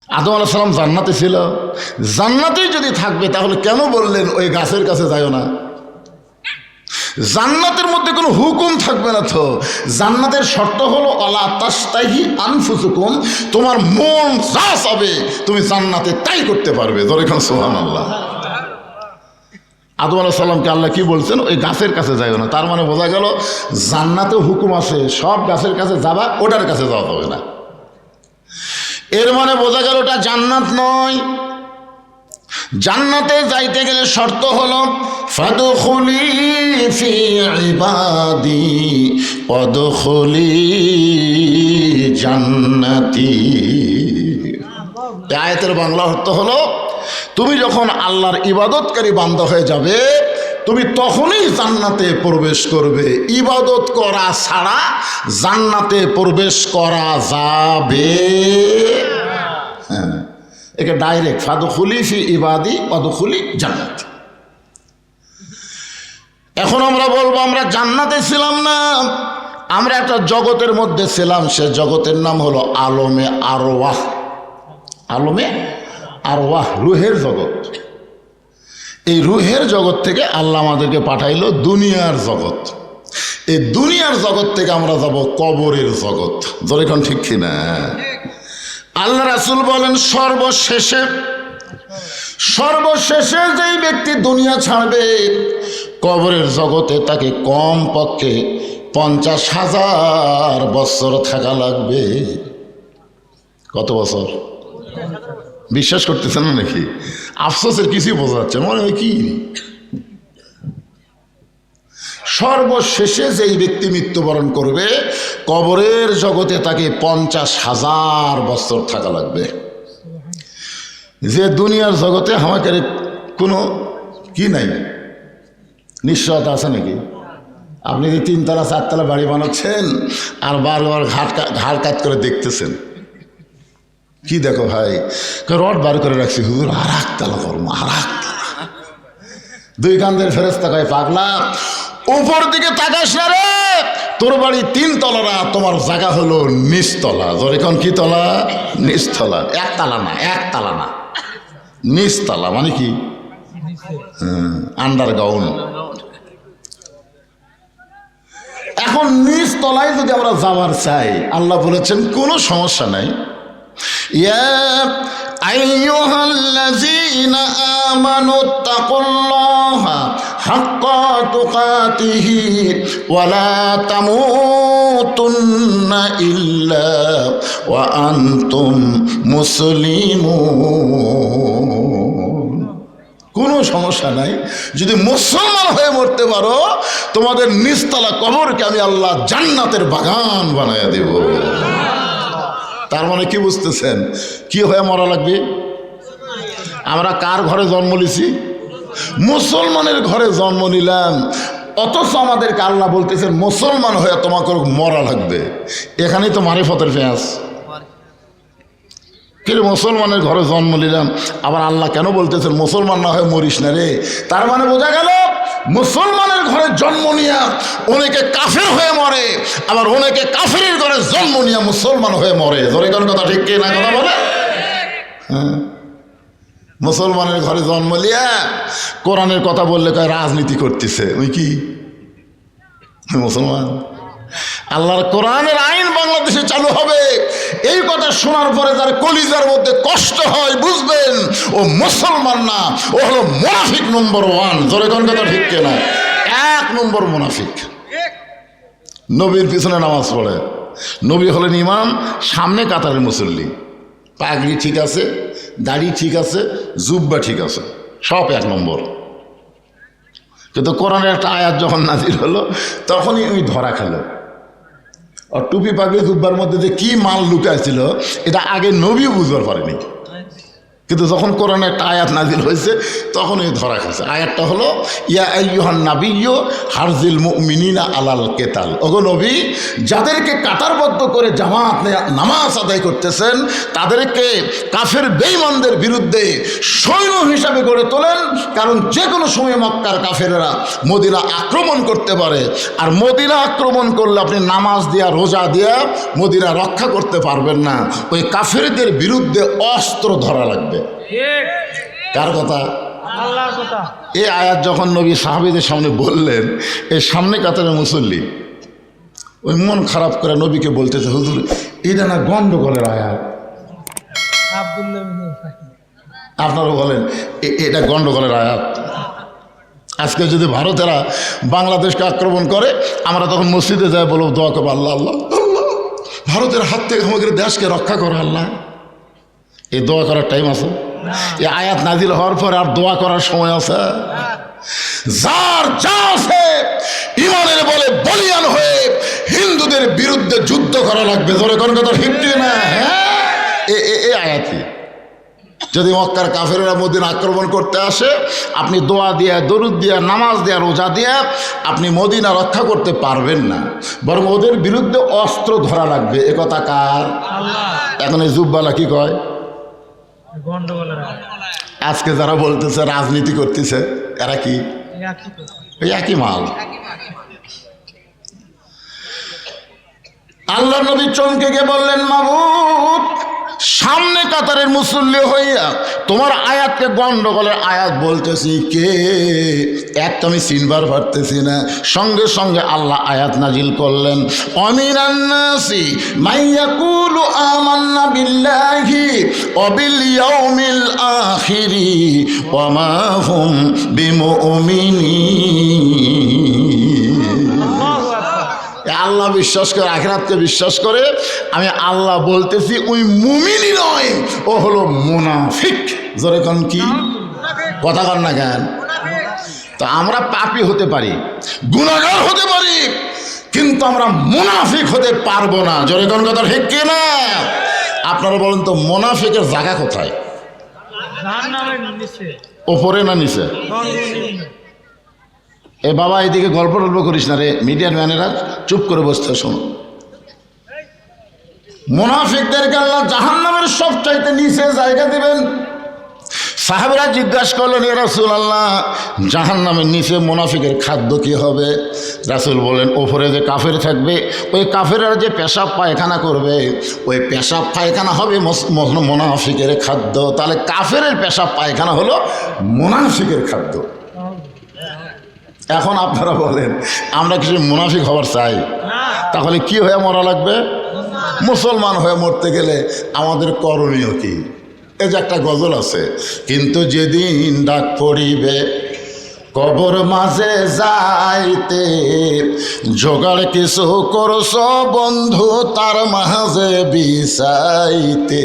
আদম আলাইহিস সালাম জান্নাতে ছিল, জান্নাতেই যদি থাকবে তাহলে কেন বললেন ওই গাছের কাছে যাইও না? জান্নাতের মধ্যে কোনো হুকুম থাকবে না তো। জান্নাতের শর্ত হলো আলা তাস্তাহি আনফুসুকুম, তোমার মন যা চাবে তুমি জান্নাতে তাই করতে পারবে। যখন সুবহানাল্লাহ। আদম আলাইহিস সালামকে আল্লাহ কি বলছেন? ওই গাছের কাছে যাইও না। তার মানে বোঝা গেল জান্নাতে হুকুম আছে, সব গাছের কাছে যাবা, ওটার কাছে যাওয়া হবে না। এর মানে বোঝা গেল ওটা জান্নাত নয়। জান্নাতে যাইতে গেলে শর্ত হলো ফাদখুলি ফি ইবাদি ওয়াদখুলি জান্নাতি। এই আয়াতের বাংলা অর্থ হলো তুমি যখন আল্লাহর ইবাদতকারী বান্দা হয়ে যাবে তুমি তখনই জান্নাতে প্রবেশ করবে। ইবাদত করা ছাড়া জান্নাতে প্রবেশ করা যাবে হ্যাঁ, একে ডাইরেক্ট ফাদখুলি ফি ইবাদি ওয়াদখুলি জান্নাতি। এখন আমরা বলবো আমরা জান্নাতে ছিলাম না, আমরা একটা জগতের মধ্যে ছিলাম। সে জগতের নাম হলো আলমে আরওয়াহ। আলমে আরওয়াহ, রুহের জগৎ। এই রুহের জগৎ থেকে আল্লাহ আমাদেরকে পাঠাইলো দুনিয়ার জগৎ। এই দুনিয়ার জগৎ থেকে আমরা যাব কবরের জগৎ। যখন ঠিক কিনা? আল্লাহ রাসূল বলেন সর্বশেষে যেই ব্যক্তি দুনিয়া ছাড়বে কবরের জগতে তাকে কম পক্ষে 50,000 বছর থাকা লাগবে। কত বছর? বিশ্বাস করতেছেন না নাকি? আফসোসের কিছুই বোঝা যাচ্ছে মনে হয় কি সর্বশেষে যেই ব্যক্তি মৃত্যুবরণ করবে কবরের জগতে তাকে 50,000 বছর থাকা লাগবে। যে দুনিয়ার জগতে আমাকে কোনো কি নাই, নিশ্চয়তা আছে নাকি? আপনি যে 3তলা 4তলা বাড়ি বানাচ্ছেন আর বারবার ঘাড় কাত করে দেখতেছেন, কি দেখো ভাই? রড বার করে রাখছি, হুজুর আর একতলা করবো, আর একতলা। দুই কান্দের ফেরেশতা কয় পাগলা উপর দিকে তাকাস না রে, তোর বাড়ি 3তলা না, তোমার জায়গা হলো নিচতলা। যখন কি তলা? নিচতলা। একতলা না, নিচতলা। মানে কি? আন্ডারগ্রাউন্ড। এখন নিচতলায় যদি আমরা যাওয়ার চাই, আল্লাহ বলেছেন কোনো সমস্যা নাই। ইয়া আইয়ুহাল্লাযীনা আমানুত্তাকুল্লাহা হাক্কা তুকাতিহি ওয়া লা তামুতুন্না ইল্লা ওয়া আনতুম মুসলিমুন। কোনো সমস্যা নাই, যদি মুসলমান হয়ে মরতে পারো তোমাদের নিচতলা কবরকে আমি আল্লাহ জান্নাতের বাগান বানায়া দেব। তার মানে কি বুঝতেছেন কি হয়ে মরা লাগবে? আমরা কার ঘরে জন্ম নিছি? মুসলমানের ঘরে জন্ম নিলাম, অথচ আমাদেরকে আল্লাহ বলতেছেন মুসলমান হয়ে তোমাকে মরা লাগবে। এখানেই তো মারিফতের পেঁয়াজ। কিন্তু মুসলমানের ঘরে জন্ম নিলাম, আবার আল্লাহ কেন বলতেছেন মুসলমান না হয়ে মরিস না রে? তার মানে বোঝা গেল মুসলমানের ঘরে জন্ম নিয়া অনেকে কাফের হয়ে মরে, আবার অনেকে কাফেরের ঘরে জন্ম নিয়া মুসলমান হয়ে মরে। ধরে কোন কথা ঠিক না কথা বলে? হ্যাঁ, মুসলমানের ঘরে জন্ম নিয়া কোরআনের কথা বললে কয় রাজনীতি করতেছে। ওই কি মুসলমান? আল্লাহর কোরআনের আইন বাংলাদেশে চালু হবে, এই কথা শোনার পরে যার কলিজার মধ্যে কষ্ট হয় বুঝবেন ও মুসলমান না, ও হলো মুনাফিক নম্বর 1। জোরে কোন কথা ঠিক না? 1 নম্বর মুনাফিক। নবীর পিছনে নামাজ পড়ে, নবী হলেন ইমাম, সামনে কাতারের মুসল্লি, পাগড়ি ঠিক আছে, দাড়ি ঠিক আছে, জুব্বা ঠিক আছে, সব 1 নম্বর। কিন্তু কোরআনের একটা আয়াত যখন নাজির হলো তখনই ওই ধরা খেল। আর টুপি পাগড়ি জুব্বার মধ্যে যে কি মাল লুকাইছিল এটা আগে নবীও বুঝবার পারেনি। কিন্তু যখন কোরআনে একটা আয়াত নাজিল হয়েছে তখন এই ধরা খেয়েছে। আয়াতটা হলো ইয়া আইয়ুহান নাবিয়্যু হারজিল মুমিনিনা আলাল কেতাল। ওগো নবী, যাদেরকে কাতারবদ্ধ করে জামাত নামাজ আদায় করতেছেন তাদেরকে কাফের বেঈমানদের বিরুদ্ধে সৈন্য হিসাবে গড়ে তোলেন, কারণ যে কোনো সময় মক্কার কাফেররা মদিনা আক্রমণ করতে পারে। আর মদিনা আক্রমণ করলে আপনি নামাজ দিয়া রোজা দিয়া মদিনা রক্ষা করতে পারবেন না, ওই কাফেরদের বিরুদ্ধে অস্ত্র ধরা লাগবে। কার কথা? আল্লাহর কথা। এই আয়াত যখন নবী সাহাবীদের সামনে বললেন, এই সামনে কাতারে মুসল্লি ওই মন খারাপ করে নবীকে বলতেছে, হুজুর এটা না গন্ডগোলের আয়াত। আপনারা বলেন এটা গন্ডগোলের আয়াত। আজকে যদি ভারতেরা বাংলাদেশকে আক্রমণ করে, আমরা তখন মসজিদে যাই বলব দোয়া করবো, আল্লাহ আল্লাহ আল্লাহ, ভারতের হাত থেকে আমাদের দেশকে রক্ষা করো আল্লাহ। এই দোয়া করার টাইম আছে? এই আয়াত নাজিল হওয়ার পর আর দোয়া করার সময় আছে? যার যা আছে ইমানের বলে বলিয়ান হয়ে হিন্দুদের বিরুদ্ধে যুদ্ধ করা লাগবে। জোরে কোন কথা ঠিক না? হ্যাঁ, এই আয়াতই। যদি মক্কার কাফেররা মদিনা আক্রমণ করতে আসে, আপনি দোয়া দিয়া দরুদ দিয়া নামাজ দিয়া রোজা দিয়া আপনি মদিনা রক্ষা করতে পারবেন না, বরং ওদের বিরুদ্ধে অস্ত্র ধরা লাগবে। এ কথা কার? এখন এই জুব্বালা কি কয়? আজকে যারা বলতেছে রাজনীতি করতেছে, এরা কি ওই একই মাল। আল্লাহ নবী চমকে গিয়ে বললেন, মাবুদ, সামনে কাতারের মুসল্লি হইয়া তোমার আয়াতকে গন্ডগোলের আয়াত বলতেছি কে? একটা আমি চিনবার পারতেছি না। সঙ্গে সঙ্গে আল্লাহ আয়াত নাজিল করলেন, অমিনান নাসি মাইয়াকুলু আমান্না বিল্লাহি ওয়া বিল ইয়াউমিল আখিরি ওয়া মা হুম বিমুমিনিন। আল্লাহ বিশ্বাস করে, আখিরাতকে বিশ্বাস করে, আমি আল্লাহ বলতেছি ওই মুমিনই নয়, ও হলো মুনাফিক। জোরে কোন কি কথা কন না কেন? তো আমরা পাপী হতে পারি, গুনাহগার হতে পারি, কিন্তু আমরা মুনাফিক হতে পারবো না। জোরে কোন কথা ঠিক কি না? আপনারা বলেন তো মুনাফিকের জায়গা কোথায়? ওপরে না নিচে? এ বাবা, এদিকে গল্প টল্প করিস না রে, মিডিয়ার ম্যানেরা চুপ করে বসতে শোনো। মুনাফিকদেরকে আল্লাহ জাহান্নামের সবচাইতে নিচে জায়গা দিবেন। সাহাবীরা জিজ্ঞাসা করলেন, ইয়া রাসূলুল্লাহ, জাহান্নামের নিচে মুনাফিকের খাদ্য কি হবে? রাসূল বলেন, ওপরে যে কাফের থাকবে, ওই কাফেররা যে পেশাব পায়খানা করবে, ওই পেশাব পায়খানা হবে মুনাফিকের খাদ্য। তাহলে কাফেরের পেশাব পায়খানা হলো মুনাফিকের খাদ্য। এখন আপনারা বলেন, আমরা কিছু মুনাফিক হওয়ার চাই? তাহলে কি হয়ে মরা লাগবে? মুসলমান হয়ে মরতে গেলে আমাদের করণীয় কি? এই যে একটা গজল আছে, কিন্তু যেদিন ডাক পড়িবে কবর মাঝে যাইতে, জোগাড় কিছু করছ বন্ধু তার মাঝে বিছাইতে।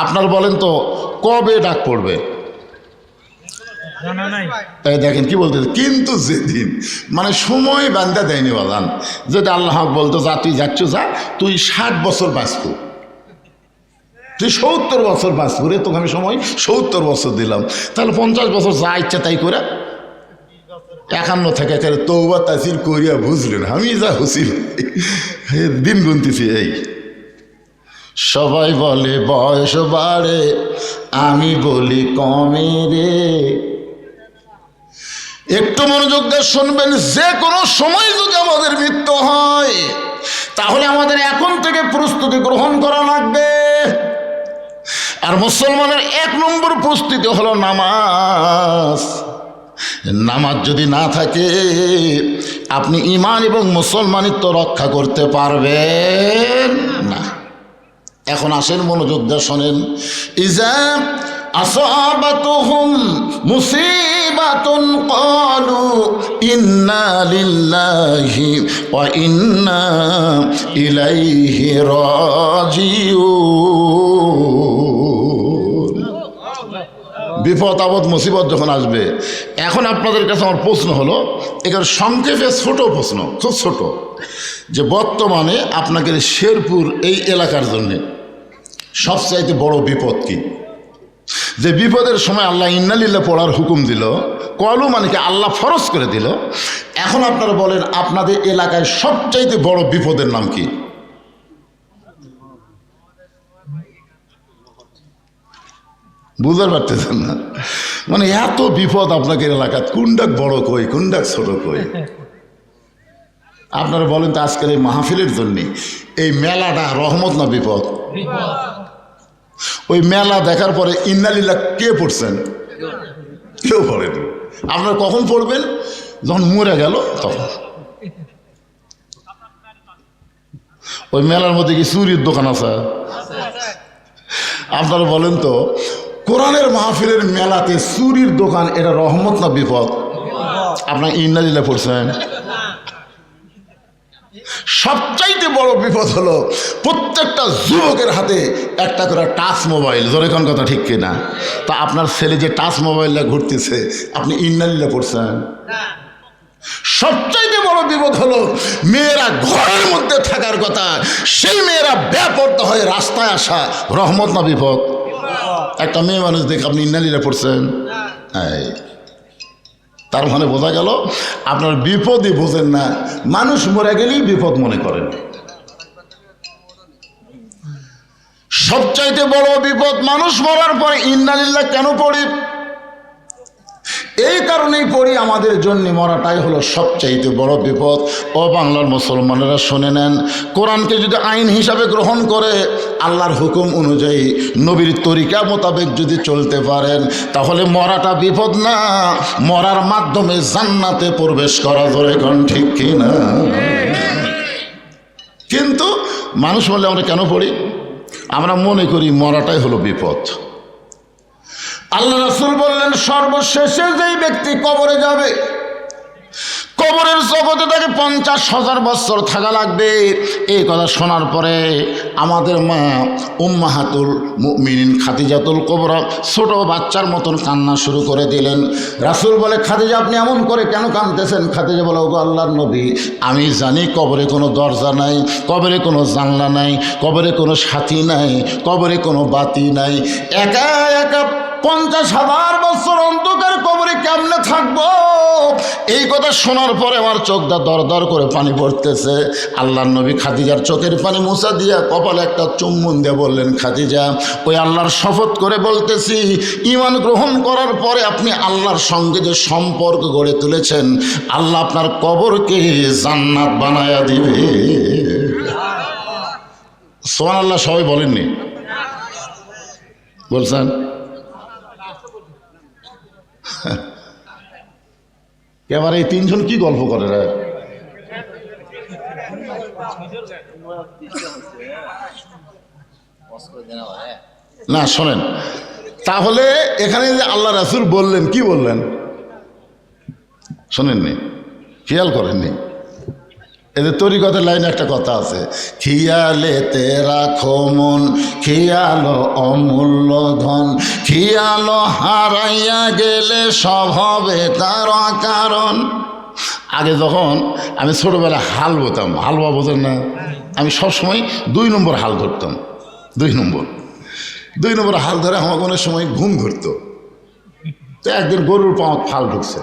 আপনার বলেন তো কবে ডাক পড়বে? তাই দেখেন কি বলতে, কিন্তু যেদিন, মানে সময় বান্ধা দেয়নি বাজান। যদি আল্লাহ বলতো যা তুই যাচ্ছ যা, তুই 60 বছর বাঁচবো, তুই 70 বছর বাঁচবো রে, তোকে আমি সময় 70 বছর দিলাম, তাহলে 50 বছর যা ইচ্ছা তাই করে 51 থেকে তওবা তাসির করিয়া বুঝলেন আমি যা হুসি দিন গুনতেছি। এই সবাই বলে বয়স বাড়ে, আমি বলি কমে রে। একটু মনোযোগ দিয়ে শুনবেন, যে কোনো সময় যদি আমাদের মৃত্যু হয় তাহলে আমাদের এখন থেকে প্রস্তুতি গ্রহণ করা লাগবে। আর মুসলমানের 1 নম্বর প্রস্তুতি হলো নামাজ। নামাজ যদি না থাকে আপনি ঈমান এবং মুসলমানিত্ব রক্ষা করতে পারবেন না। এখন আসেন মনোযোগ দিয়ে শোনেন, ইজা আসাবাতুহুম মুসিবাতুন ক্বালু ইন্না লিল্লাহি ওয়া ইন্না ইলাইহি রাজিউন। বিপদ আপদ মুসিবত যখন আসবে, এখন আপনাদের কাছে আমার প্রশ্ন হলো, এখানে সংক্ষেপে ছোট প্রশ্ন, খুব ছোট, যে বর্তমানে আপনাদের শেরপুর এই এলাকার জন্যে সবচাইতে বড় বিপদ কি? যে বিপদের সময় আল্লাহ ইন্নালিল্লাহ পড়ার হুকুম দিল, কলু মানে কি আল্লাহ ফরজ করে দিল। এখন আপনারা বলেন আপনাদের এলাকায় সবচাইতে বড় বিপদের নাম কি? বুঝতে পারতেছেন না? মানে এত বিপদ আপনাদের এলাকায়, কোনটা বড় কই কোনটা ছোট কই? আপনারা বলেন তো আজকের এই মাহফিলের জন্য এই মেলাটা রহমত না বিপদ? ওই মেলা দেখার পরে ইন্নালিল্লাহ কে পড়ছেন? কেউ পড়েনি। আপনারা কখন পড়বেন? যখন মরে গেল তখন। ওই মেলার মধ্যে কি চুরির দোকান আছে? আপনারা বলেন তো কোরআনের মাহফিলের মেলাতে চুরির দোকান, এটা রহমত না বিপদ? আপনার ইন্নালিল্লাহ পড়ছেন? সবচাইতে বড় বিপদ হলো প্রত্যেকটা যুবকের হাতে একটা করে টাচ মোবাইল। জোরে কোন কথা ঠিক কিনা? তা আপনার ছেলে যে টাচ মোবাইলটা ঘুরতেছে, আপনি ইন্নালিল্লাহ পড়ছেন? সবচাইতে বড় বিপদ হলো মেয়েরা ঘরের মধ্যে থাকার কথা, সেই মেয়েরা বেপরোয়া হয়ে রাস্তায় আসা, রহমত না বিপদ? একটা মেয়ে মানুষ দেখে আপনি ইন্নালিল্লাহ পড়ছেন? তার মানে বোঝা গেল আপনার বিপদই বোঝেন না, মানুষ মরে গেলেই বিপদ মনে করেন। সবচাইতে বড় বিপদ মানুষ মরার পরে ইন্নালিল্লাহ কেন পড়ি? এই কারণেই পড়ি, আমাদের জন্য মরাটাই হলো সবচাইতে বড় বিপদ। ও বাংলার মুসলমানেরা শুনে নেন, কোরআনকে যদি আইন হিসাবে গ্রহণ করে, আল্লাহর হুকুম অনুযায়ী নবীর তরিকা মোতাবেক যদি চলতে পারেন, তাহলে মরাটা বিপদ না, মরার মাধ্যমে জান্নাতে প্রবেশ করা ধরে কোন ঠিক কিনা? কিন্তু মানুষ বললে আমরা কেন পড়ি? আমরা মনে করি মরাটাই হলো বিপদ। আল্লাহ রাসূল বললেন সর্বশেষে যেই ব্যক্তি কবরে যাবে, কবরের জগতে তাকে 50,000 বছর থাকা লাগবে। এই কথা শোনার পরে আমাদের মা উম্মাহাতুল মুমিনিন খাদিজাতুল কুবরা ছোট বাচ্চার মতন কান্না শুরু করে দিলেন। রাসূল বলে, খাদিজা আপনি এমন করে কেন কাঁদতেছেন? খাদিজা বলে, ওগো আল্লাহর নবী, আমি জানি কবরে কোনো দরজা নাই, কবরে কোনো জানলা নাই, কবরে কোনো সাথী নাই, কবরে কোনো বাতি নাই, একা একা 50,000 বছর অন্ধকার কবরে কেমনে থাকবো? এই কথা শোনার পরে আমার চোখটা দর দর করে পানি পড়তেছে। আল্লাহর নবী খাদিজার চোখের পানি মুছা দিয়া কপালে একটা চুম্বন দিয়ে বললেন, খাদিজা, ওই আল্লাহর শপথ করে বলতেছি, ঈমান গ্রহণ করার পরে আপনি আল্লাহর সঙ্গে যে সম্পর্ক গড়ে তুলেছেন, আল্লাহ আপনার কবরকে জান্নাত বানায়া দিবে। সুবহানাল্লাহ। সবাই বলেননি? বলছেন? এবার এই তিনজন কি গল্প করে রে? না শোনেন, তাহলে এখানে যে আল্লাহ রাসূল বললেন, কি বললেন শোনেননি? খেয়াল করেননি? এদের তরিকতের লাইনে একটা কথা আছে, খিয়ালেতে রাখো মন, খিয়ালো অমূল্য ধন, খিয়ালো হারাইয়া গেলে সব হবে তার কারণ। আগে যখন আমি ছোটোবেলায় হাল বোতাম, হালুয়া বোঝেন না, আমি সবসময় 2 নম্বর হাল ধরতাম। 2 নম্বর হাল ধরে আমার কোনো সময় ঘুম ধরতো। তো একদিন গরুর পাওয়া ফাল ঢুকছে,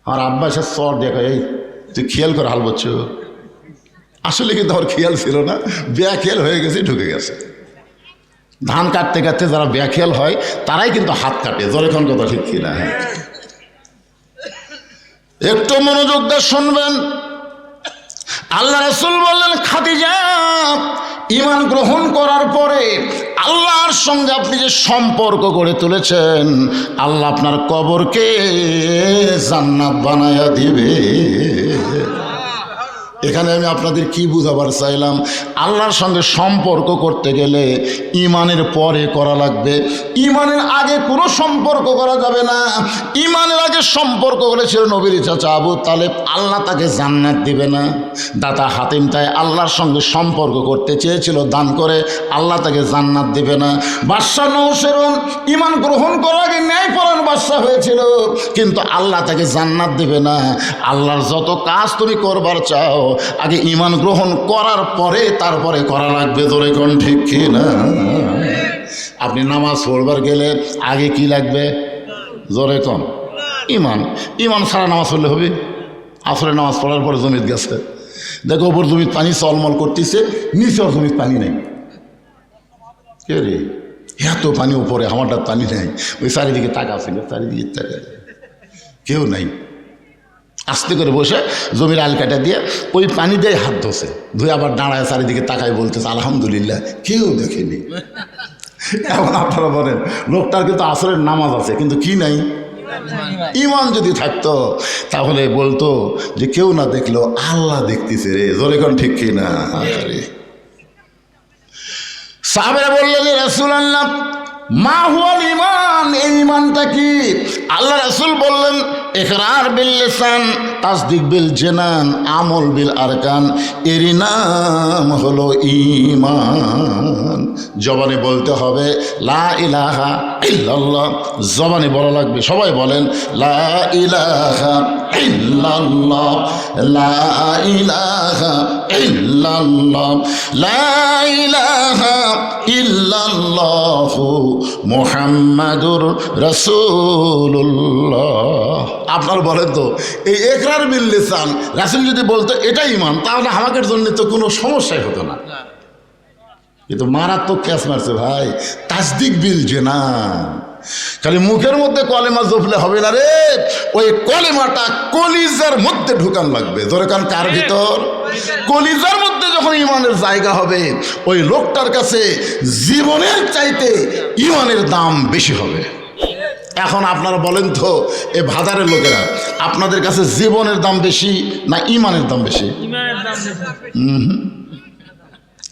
আমার আব্বা এসে চর দেখা, এই তুই খেয়াল করে হাল বলছ। আসলে কিন্তু আমার খেয়াল ছিল না, বেখেয়াল হয়ে গেছে, ঢুকে গেছে। ধান কাটতে কাটতে যারা বেখেয়াল হয় তারাই কিন্তু হাত কাটে। যখন কথা ঠিক কিনা? হ্যাঁ, একটু মনোযোগ দিয়ে শুনবেন। আল্লাহ রাসূল বললেন, খাদিজা, ঈমান গ্রহণ করার পরে আল্লাহর সঙ্গে আপনি যে সম্পর্ক গড়ে তুলেছেন, আল্লাহ আপনার কবরকে জান্নাত বানায়া দিবে। এখানে আমি আপনাদের কি বুঝাবার চাইলাম, আল্লাহর সঙ্গে সম্পর্ক করতে গেলে ঈমানের পরে করা লাগবে, ঈমানের আগে কোনো সম্পর্ক করা যাবে না। ঈমানের আগে সম্পর্ক করেছিল নবীর চাচা আবু তালেব, আল্লাহ তাকে জান্নাত দিবে না। দাতা হাতিম তাই আল্লাহর সঙ্গে সম্পর্ক করতে চেয়েছিল, দান করে আল্লাহ তাকে জান্নাত দিবে না। বাদশাহ নওশেরন ঈমান গ্রহণ করার আগে ন্যায়পরায়ণ বাদশাহ হয়েছিল, কিন্তু আল্লাহ তাকে জান্নাত দিবে না। আল্লাহর যত কাজ তুমি করবার চাও, আগে ঈমান গ্রহণ করার পরে তারপরে করা লাগবে। ধরে কোন ঠিক কিনা? আপনি নামাজ পড়বার গেলে আগে কি লাগবে? জোরে কম ইমান। ইমান ছাড়া নামাজ পড়লে হবে? আসলে নামাজ পড়ার পরে জমিত গেছে, দেখো ওপর জমিত পানি চলমল করতেছে, নিচে ওর জমিত পানি নেই। কে রে, এত পানি উপরে, আমারটা পানি নেই। ওই চারিদিকে তাকা ছিল, চারিদিকে তাকা, কেউ নাই। আস্তে করে বসে জমির আল কাটা দিয়ে ওই পানি দিয়ে হাত ধোছে, ধুয়ে আবার দাঁড়ায় চারিদিকে তাকায় বলতেছে আলহামদুলিল্লাহ, কেউ দেখেনি। এখন আপনারা বলেন, লোকটার কিন্তু আসরের নামাজ আছে কিন্তু কি নাই? ইমান যদি থাকতো তাহলে বলতো যে কেউ না দেখলো আল্লাহ দেখতেছে রে। জোরে কোন ঠিক কি না? সাহাবারা বললেন যে রাসূলুল্লাহ মা হুয়াল ঈমান, এই ঈমানটা কি? আল্লাহ রাসূল বললেন ইকরার বিল লিসান, তাসদিক বিল জানান, আমল বিল আরকান, এরই নাম হলো ঈমান। জবানে বলতে হবে লা ইলাহা ইল্লাল্লাহ, জবানে বলা লাগবে। সবাই বলেন লা ইলাহা ইল্লাল্লাহ, লা ইলাহা ইল্লাল্লাহ, লা ইলাহা ইল্লাল্লাহু মুহাম্মাদুর রাসূলুল্লাহ। আপনার বলেন তো, এই ইকরার বিল লিসান রাসূল যদি বলতো এটাই ঈমান, তাহলে আমাদের জন্য তো কোনো সমস্যাই হতো না। কিন্তু মারাত্মক ক্যাচ মারছে ভাই, তাসদিক বিল জানান। খালি মুখের মধ্যে কলেমা জপলে হবে না রে, ওই কলেমাটা কলিজার মধ্যে ঢুকান লাগবে। দরকার কার ভিতর? কলিজার মধ্যে যখন ইমানের জায়গা হবে, ওই লোকটার কাছে জীবনের চাইতে ইমানের দাম বেশি হবে। এখন আপনারা বলেন তো, এ ভাদারের লোকেরা, আপনাদের কাছে জীবনের দাম বেশি না ইমানের দাম বেশি?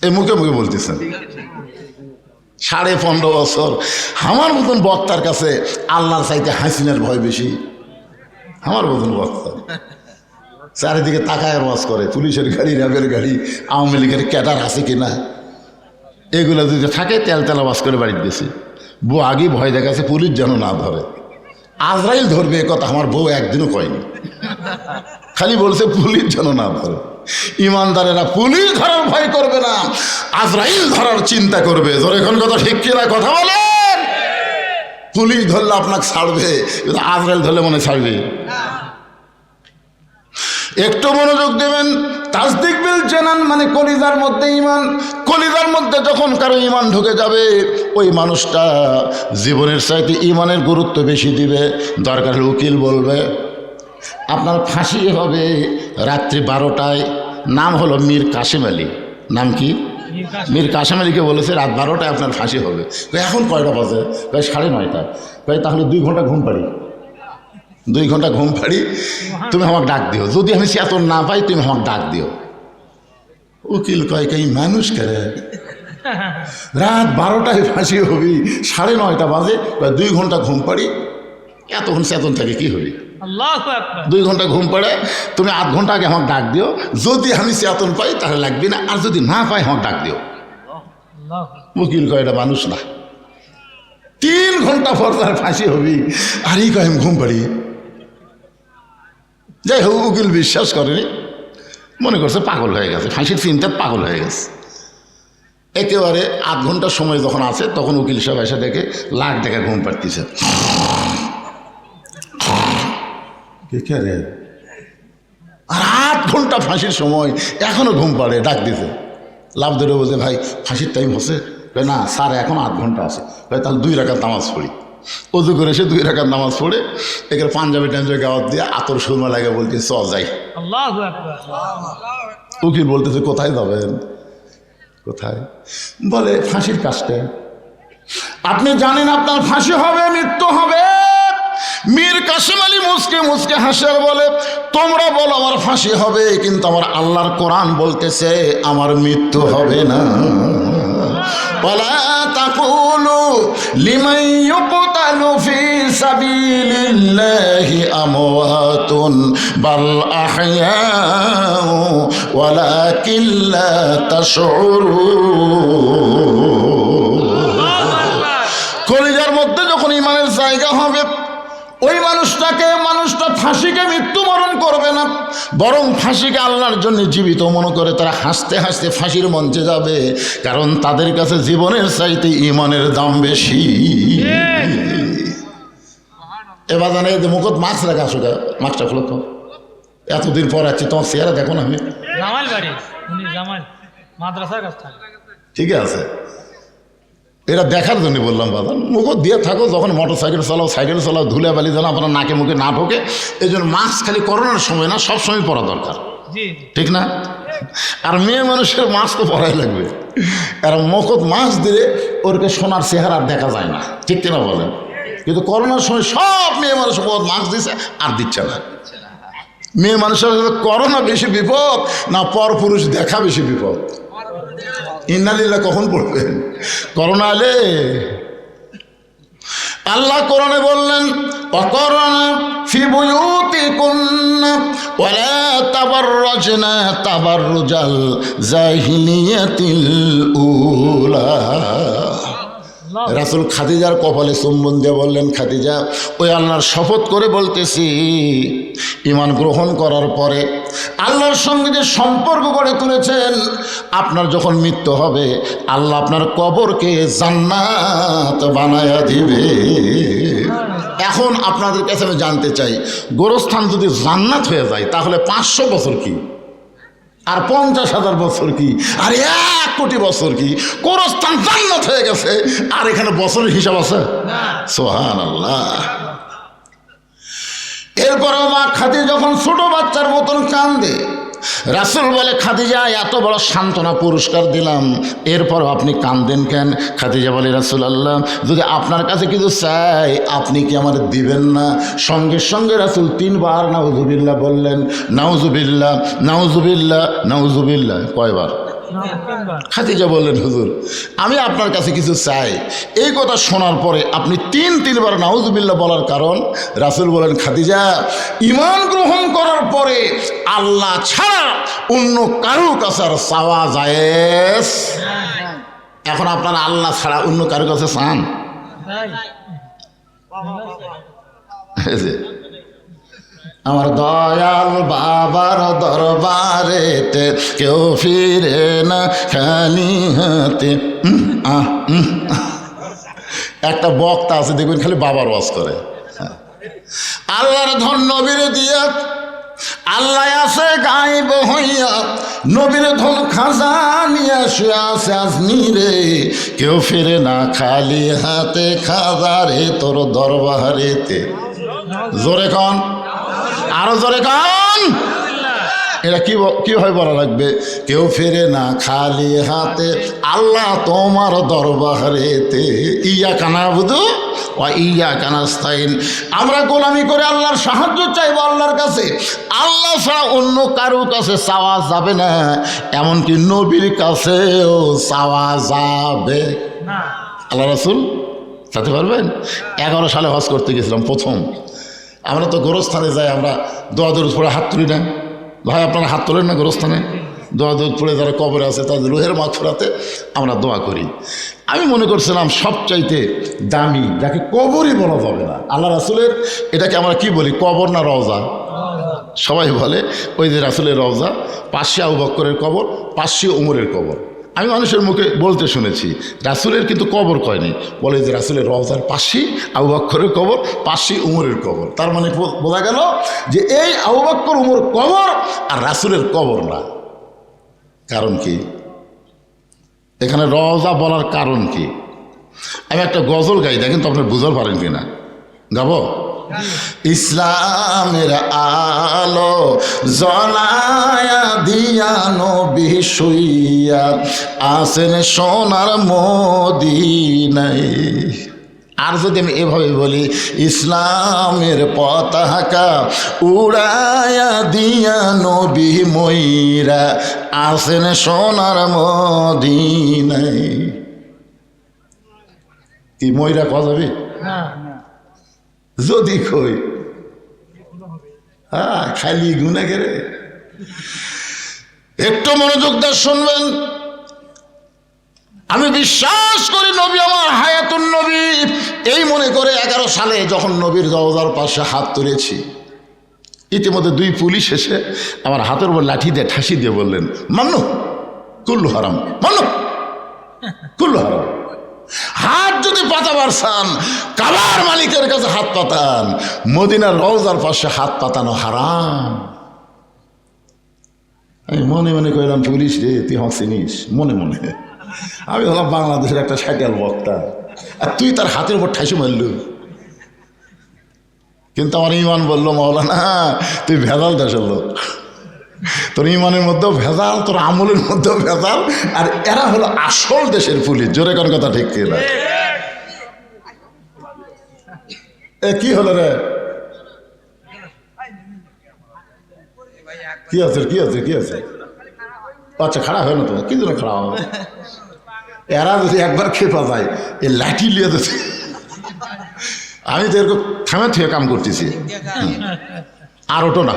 এই মুখে মুখে বলতেছেন। 15.5 বছর আমার মতন বক্তার কাছে আল্লাহর চাইতে হাসিনার ভয় বেশি। আমার মতন বক্তা চারিদিকে তাকায় ওয়াজ করে, পুলিশের গাড়ি, র্যাবের গাড়ি, আওয়ামী লীগের ক্যাডার আছে কিনা, এগুলো যদি থাকে তেল তেল ওয়াজ করে বাড়িতে গেছে। বউ আগে ভয় দেখাচ্ছে পুলিশ যেন না ধরে, আজরাইল ধরবে এ কথা আমার বউ একদিনও কয়নি, খালি বলছে পুলিশ যেন না ধরে। ইমানদারেরা পুলিশ ধরার ভয় করবে না, আজরাইল ধরার চিন্তা করবে। জোরে কোন কথা ঠিক কিনা কথা বলেন? পুলিশ ধরলে আপনাকে ছাড়বে, কিন্তু আজরাইল ধরলে মনে ছাড়বে? একটু মনোযোগ দেবেন। তাসদিক বিল জানান মানে কলিজার মধ্যে ইমান। কলিজার মধ্যে যখন কারো ইমান ঢুকে যাবে, ওই মানুষটা জীবনের চাইতে ইমানের গুরুত্ব বেশি দিবে। দরকার হলে উকিল বলবে আপনার ফাঁসি হবে রাত্রি 12টায়, নাম হলো মীর কাসেম আলী। নাম কি? মীর কাসেম আলীকে বলেছে রাত 12টায় আপনার ফাঁসি হবে। এখন কয়টা বাজে? 9:30। তাহলে 2 ঘন্টা ঘুম পাড়ি, 2 ঘন্টা ঘুম পাড়ি, তুমি আমাকে ডাক দিও। যদি আমি চেতন না পাই তুমি আমাকে ডাক দিও। উকিল কয় কই মানুষ করে রাত 12টায় ফাঁসি হবি, 9:30 বাজে, 2 ঘন্টা ঘুম পাড়ি, এতক্ষণ চেতন থাকে কি হবি? 2 ঘন্টা ঘুম পড়ে, তুমি 8 ঘন্টা আগে আমাকে ডাক দিও। যদি আমি চেতন পাই তাহলে লাগবে না, আর যদি না পাই আমাকে ডাক দিও। উকিল কয় এটা মানুষ না। 3 ঘন্টা পর তার ফাঁসি হবি, আর এই কয় আমি ঘুম পাড়ি। যাই হোক, উকিল বিশ্বাস করেনি, মনে করছে পাগল হয়ে গেছে, ফাঁসির চিন্তা পাগল হয়ে গেছে। একেবারে 8 ঘন্টার সময় যখন আছে, তখন উকিল সাহেব এসে দেখে লাখ টাকা ঘুম পাড়তেছে। আর 8 ঘন্টা ফাঁসির সময় এখনো ঘুম পাড়ে, ডাক দিতে। লাভ ধরে বলছে ভাই ফাঁসির টাইম হচ্ছে? না স্যার, এখন 8 ঘন্টা আছে। তাহলে 2 রাকাত নামাজ পড়ি। অজু করে এসে 2 রাকাত নামাজ পড়ে এখানে পাঞ্জাবি টাঞ্জাবি গাওয়াত দিয়ে আতর সুরমা লাগে বলতে চল যাই। উকিল বলতেছে কোথায় যাবেন? কোথায়? বলে ফাঁসির কাজটা। আপনি জানেন আপনার ফাঁসি হবে, মৃত্যু হবে? মীর কাসেম আলী মুসকে মুসকে হাসে বলে তোমরা বলো আমার ফাঁসি হবে, কিন্তু আমার আল্লাহর কোরআন বলতেছে আমার মৃত্যু হবে না। ওয়ালা তাকুলু লিমান ইউকতালু ফি সাবিলিল্লাহি আমওয়াতুন বাল আহইয়াউ ওয়ালাকিন লা তাশউরুন। কলিজার মধ্যে যখন ইমানের জায়গা হবে, ওই মানুষটা ফাঁসিকে মৃত্যুবরণ করবে না, বরং ফাঁসিকে আল্লাহর জন্য জীবিত মনে করে তারা হাসতে হাসতে ফাঁসির মঞ্চে যাবে, কারণ তাদের কাছে জীবনের চাইতে ঈমানের দাম বেশি। এবার জানে যে মুখত মাস্ক রাখা আসো, মাস্কটা খুলো তো, এতদিন পর আছি, তোমার চেহারা দেখো না। আমি ঠিক আছে, এটা দেখার জন্য বললাম বাবা, মুখ দিয়ে থাকো, যখন মোটর সাইকেল চালাও, সাইকেল চালাও, ধুলে বালি যেন আপনার নাকে মুখে না ঢোকে, এই জন্য মাস্ক খালি করোনার সময় না, সব সময় পরা দরকার, ঠিক না? আর মেয়ে মানুষের মাস্ক তো পরাই লাগবে, কারণ মুখত মাস্ক দিলে ওরকে সোনার চেহারা আর দেখা যায় না, ঠিক কিনা বলেন? কিন্তু করোনার সময় সব মেয়ে মানুষ মুখত মাস্ক দিচ্ছে আর দিচ্ছে না। মেয়ে মানুষের করোনা বেশি বিপদ না পর পুরুষ দেখা বেশি বিপদ? ইন্নালিল্লাহ কখন পড়বেন? করোনা এলে আল্লাহ কোরআনে বললেন, অকরনা ফি বুয়ুতিকুন্না ওয়ালা তাবাররাজনা তাবাররুজাল জাহিলিয়াতিল উলা। রাসূল খাদিজার কপালে চুম্বন দিয়ে বললেন, খাদিজা, ওই আল্লাহর শপথ করে বলতেছি, ঈমান গ্রহণ করার পরে আল্লাহর সঙ্গে যে সম্পর্ক গড়ে তুলেছেন, আপনার যখন মৃত্যু হবে আল্লাহ আপনার কবরকে জান্নাত বানায়া দিবে। এখন আপনাদের কাছে আমি জানতে চাই, গোরস্থান যদি জান্নাত হয়ে যায় তাহলে 500 বছর কি আর 50,000 বছর কি আর 1 কোটি বছর কি? গোরস্থান জান্নাত হয়ে গেছে, আর এখানে বছরের হিসাব আছে? সুবহানাল্লাহ। এরপরেও মা খাদিজা যখন ছোট বাচ্চার মতন কান্দে, রাসূল বলে, খাদিজা, এত বড় সান্ত্বনা পুরস্কার দিলাম, এরপরও আপনি কান্দেন কেন? খাদিজা বলে, রাসূলুল্লাহ, যদি আপনার কাছে কিছু চাই আপনি কি আমার দিবেন না? সঙ্গে সঙ্গে রাসূল 3 বার নাউজুবিল্লাহ বললেন। নাউজুবিল্লাহ, নাউজুবিল্লাহ, নাউজুবিল্লাহ। কয়বার? খাদিজা বললেন, হুজুর, আমি আপনার কাছে কিছু চাই। এই কথা শোনার পরে আপনি 3 বার নাউজুবিল্লাহ বলার কারণ? রাসূল বলেন, খাদিজা, ঈমান গ্রহণ করার পরে আল্লাহ ছাড়া অন্য কারো কাছে আর চাওয়া জায়েজ। এখন আপনারা আল্লাহ ছাড়া অন্য কারো কাছে চান? আমার দয়াল বাবার দরবারেতে কেউ ফিরে না খালি হাতে। একটা বক্তা আছে দেখবেন খালি বাবার ওয়াজ করে। আল্লাহর ধন নবীর দিয়া, আল্লাহ আছে গায়েব হইয়া, নবীর ধন খাজা নিয়া শুয়ে আছে আজমিরে, কেউ ফিরে না খালি হাতে, খাজারে তোর দরবারেতে। জোরে কন, আরো জোরে কন। এটা কিভাবে বলা লাগবে? কেউ ফিরে না খালি হাতে, আল্লাহ তোমার দরবারেতে। ইয়াকা নাবুদু ওয়া ইয়াকা নাস্তাইন। আমরা গোলামি করে আল্লাহর সাহায্য চাইবো আল্লাহর কাছে, আল্লাহ ছাড়া অন্য কারো কাছে চাওয়া যাবে না, এমনকি নবীর কাছেও চাওয়া যাবে না। আল্লাহ রাসূল চাইতে পারবেন? 11 সালে হজ করতে গেছিলাম প্রথম। আমরা তো গোরস্থানে যাই, আমরা দোয়া দরুদ পড়ে হাত তুলি না। ভাই, আপনারা হাত তোলেন না গোরস্থানে? দোয়া দরুদ পড়ে যারা কবরে আছে তাদের রুহের মাগফিরাতে আমরা দোয়া করি। আমি মনে করছিলাম সবচাইতে দামি, যাকে কবরই বলা যাবে না, আল্লাহ রাসূলের, এটাকে আমরা কি বলি, কবর না রওজা? সবাই বলে ওই যে রাসূলের রওজা, পাশে আবু বকরের কবর, পাশে ওমরের কবর। আমি মানুষের মুখে বলতে শুনেছি, রাসূলের কিন্তু কবর কয়নি, বলে যে রাসূলের রওজার পাশে আবু বকরের কবর, পাশে উমরের কবর। তার মানে বোঝা গেল যে এই আবু বকর উমর কবর আর রাসূলের কবর না। কারণ কি? এখানে রওজা বলার কারণ কি? আমি একটা গজল গাই, দেখেন তো আপনার বুঝতে পারেন কিনা। গাবো? ইসলামের আলো জ্বলায়া দিয়া নবী শুইয়া আসেন সোনার মদিনায়। আর যদি আমি এভাবে বলি, ইসলামের পতাকা উড়ায়া দিয়া নবী ময়রা আসেন সোনার মদিনায়। কি ময়রা কওয়া যাবে? যদি কই খালি গুনা করে। একটু মনোযোগ দিয়ে শুনবেন। আমি বিশ্বাস করি নবী আমার হায়াতুন নবী, এই মনে করে 11 সালে যখন নবীর রওজার পাশে হাত তুলেছি, ইতিমধ্যে দুই পুলিশ এসে আমার হাতের উপর লাঠি দিয়ে ঠাসি দিয়ে বললেন, মান্নু কুল্লু হারাম, মান্নু কুল্লু হারাম। হাত যদি পাতাবার চান কাবার মালিকের কাছে হাত পাতান, মদিনার রওজার পাশে হাত পাতানো হারাম। আমি মনে মনে কইলাম, পুলিশ রে তুই আমার চিনিস? মনে মনে আমি হলাম বাংলাদেশের একটা সাইকেল বক্তা, আর তুই তার হাতের উপর ঠাসি মারল। কিন্তু আমার ইমান বললো, মাওলানা তুই ভেজাল দেশের লোক, তোর ইমানের মধ্যেও ভেজাল, তোর আমলের মধ্যেও ভেজাল, আর এরা হলো আসল দেশের পুলিশ। জোরে কোন কথা ঠিক কি না? এ কি হলো রে? কি আছে কি আছে কি আছে? আচ্ছা খাড়া হয় না তো, কি জন্য খাড়া হবে? এরা যদি একবার খেপা যায় এ লাঠি লিয়ে দিচ্ছে। আমি তো এরকম থামে থেকে কাম করতেছি, আর ওটো না।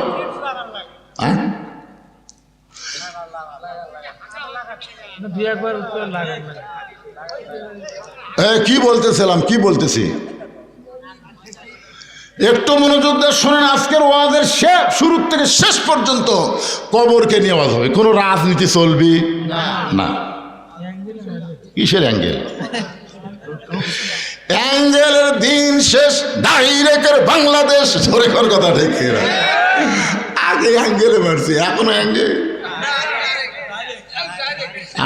হ্যাঁ কি বলতেছিলাম, কি বলতেছি একটু মনোযোগ দিয়ে শোনেন। আজকের ওয়াজের শুরু থেকে শেষ পর্যন্ত কবরকে নিয়ে ওয়াজ হবে, কোনো রাজনীতি চলবি না। কিসের অ্যাঙ্গেল? অ্যাঙ্গেলের দিন শেষ, ডাইরেক্টের বাংলাদেশ। ধরে কর কথা ঠিক। আগে অ্যাঙ্গেলে মারছি, এখনো অ্যাঙ্গেল।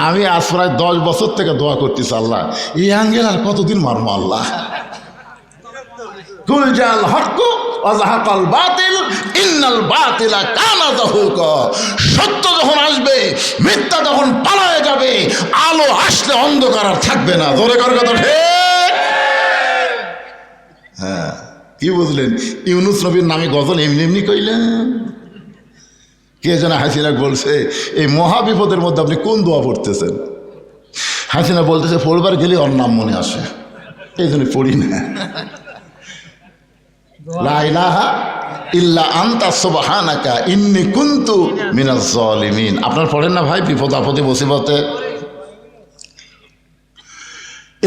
আমি আজ প্রায় 10 বছর থেকে দোয়া করতেছি, আল্লাহ এই অ্যাঙ্গেল আর কতদিন মারবো আল্লাহ। কুল জাল হক ওয়া যাহাকাল বাতিল ইন্নাল বাতিলা কানা যাহুকা। সত্য যখন আসবে, মিথ্যা যখন পালায়ে যাবে, আলো আসলে অন্ধকার আর থাকবে না। জোরে কর কথা ঠিক। হ্যাঁ কি বুঝলেন? ইউনুস নবীর নামে গজল এমনি এমনি কইলেন? কে যেন হাসিনা বলছে, এই মহা বিপদের মধ্যে আপনি কোন দোয়া পড়তেছেন? হাসিনা বলতেছে, পড়বার গেলে ওর নাম মনে আসে, এই জন্য পড়ি না। লা ইলাহা ইল্লা আনতা সুবহানাকা ইন্নী কুনতু মিনাজ জালিমিন। আপনার পড়েন না ভাই বিপদ আপদে মুসিবতে?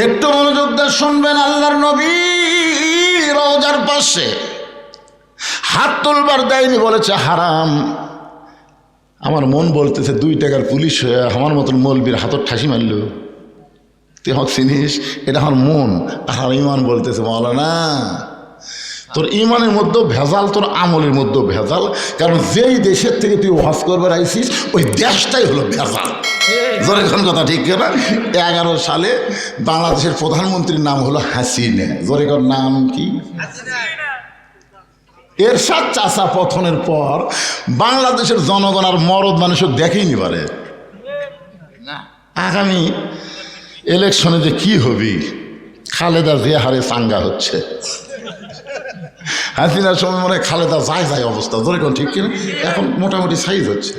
একটু মনোযোগ দিয়ে শুনবেন। আল্লাহর নবী রওজার পাশে হাত তুলবার দেয়নি, বলেছে হারাম। আমার মন বলতেছে 2 টাকার পুলিশ হয়ে আমার মতন মৌলবীর হাতর ঠাসি মারল, তুই হক চিনিস? এটা আমার মন। আর ইমান বলতেছে, মাওলানা তোর ইমানের মধ্যেও ভেজাল, তোর আমলের মধ্যেও ভেজাল। কারণ যেই দেশের থেকে তুই ওয়াজ করবার আইসিস ওই দেশটাই হলো ভেজাল। জোরে কোন কথা ঠিক না? 11 সালে বাংলাদেশের প্রধানমন্ত্রীর নাম হলো হাসিনা। জোরে কোন নাম কি? এরশাদ চাচা পতনের পর বাংলাদেশের জনগণ আর মরদ মানুষও দেখেই নি পারে। আগামী ইলেকশনে যে কি হবি, খালেদা যে হারে চাঙ্গা হচ্ছে, হাসিনার সময় মনে হয় খালেদা যায় যায় অবস্থা। ধরে কোন ঠিক কিনা? এখন মোটামুটি সাইজ হচ্ছে।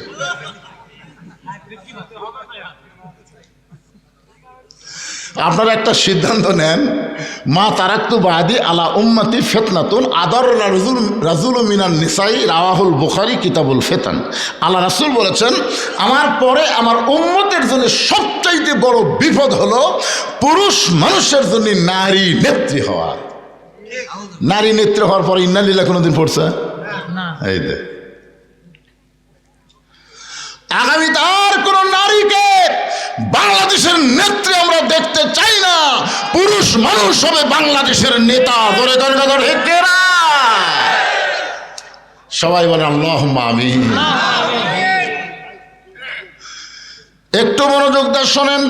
আপনারা একটা সিদ্ধান্ত নেন, মা তারাক্তু বাদি আলা উম্মতি ফিতনাতুন আদার রাজুল মিনান নিসাই, রাওয়াহুল বুখারী কিতাবুল ফিতান। আল্লাহ রাসূল বলেছেন, আমার পরে আমার উম্মতের জন্য সবচাইতে বড় বিপদ হলো পুরুষ মানুষের জন্য নারী নেত্রী হওয়া। নারী নেত্রী হওয়ার পরে ইন্নালিল্লাহ কোনোদিন পড়ছে? এই দে আগামী তার কোন নারীকে বাংলাদেশের নেত্রী আমরা দেখতে চাই না। পুরুষ মানুষ হবে বাংলাদেশের নেতা। ধরে সবাই বলে আল্লাহুম্মা আমিন। একটু মনোযোগ দিয়ে শোনেন।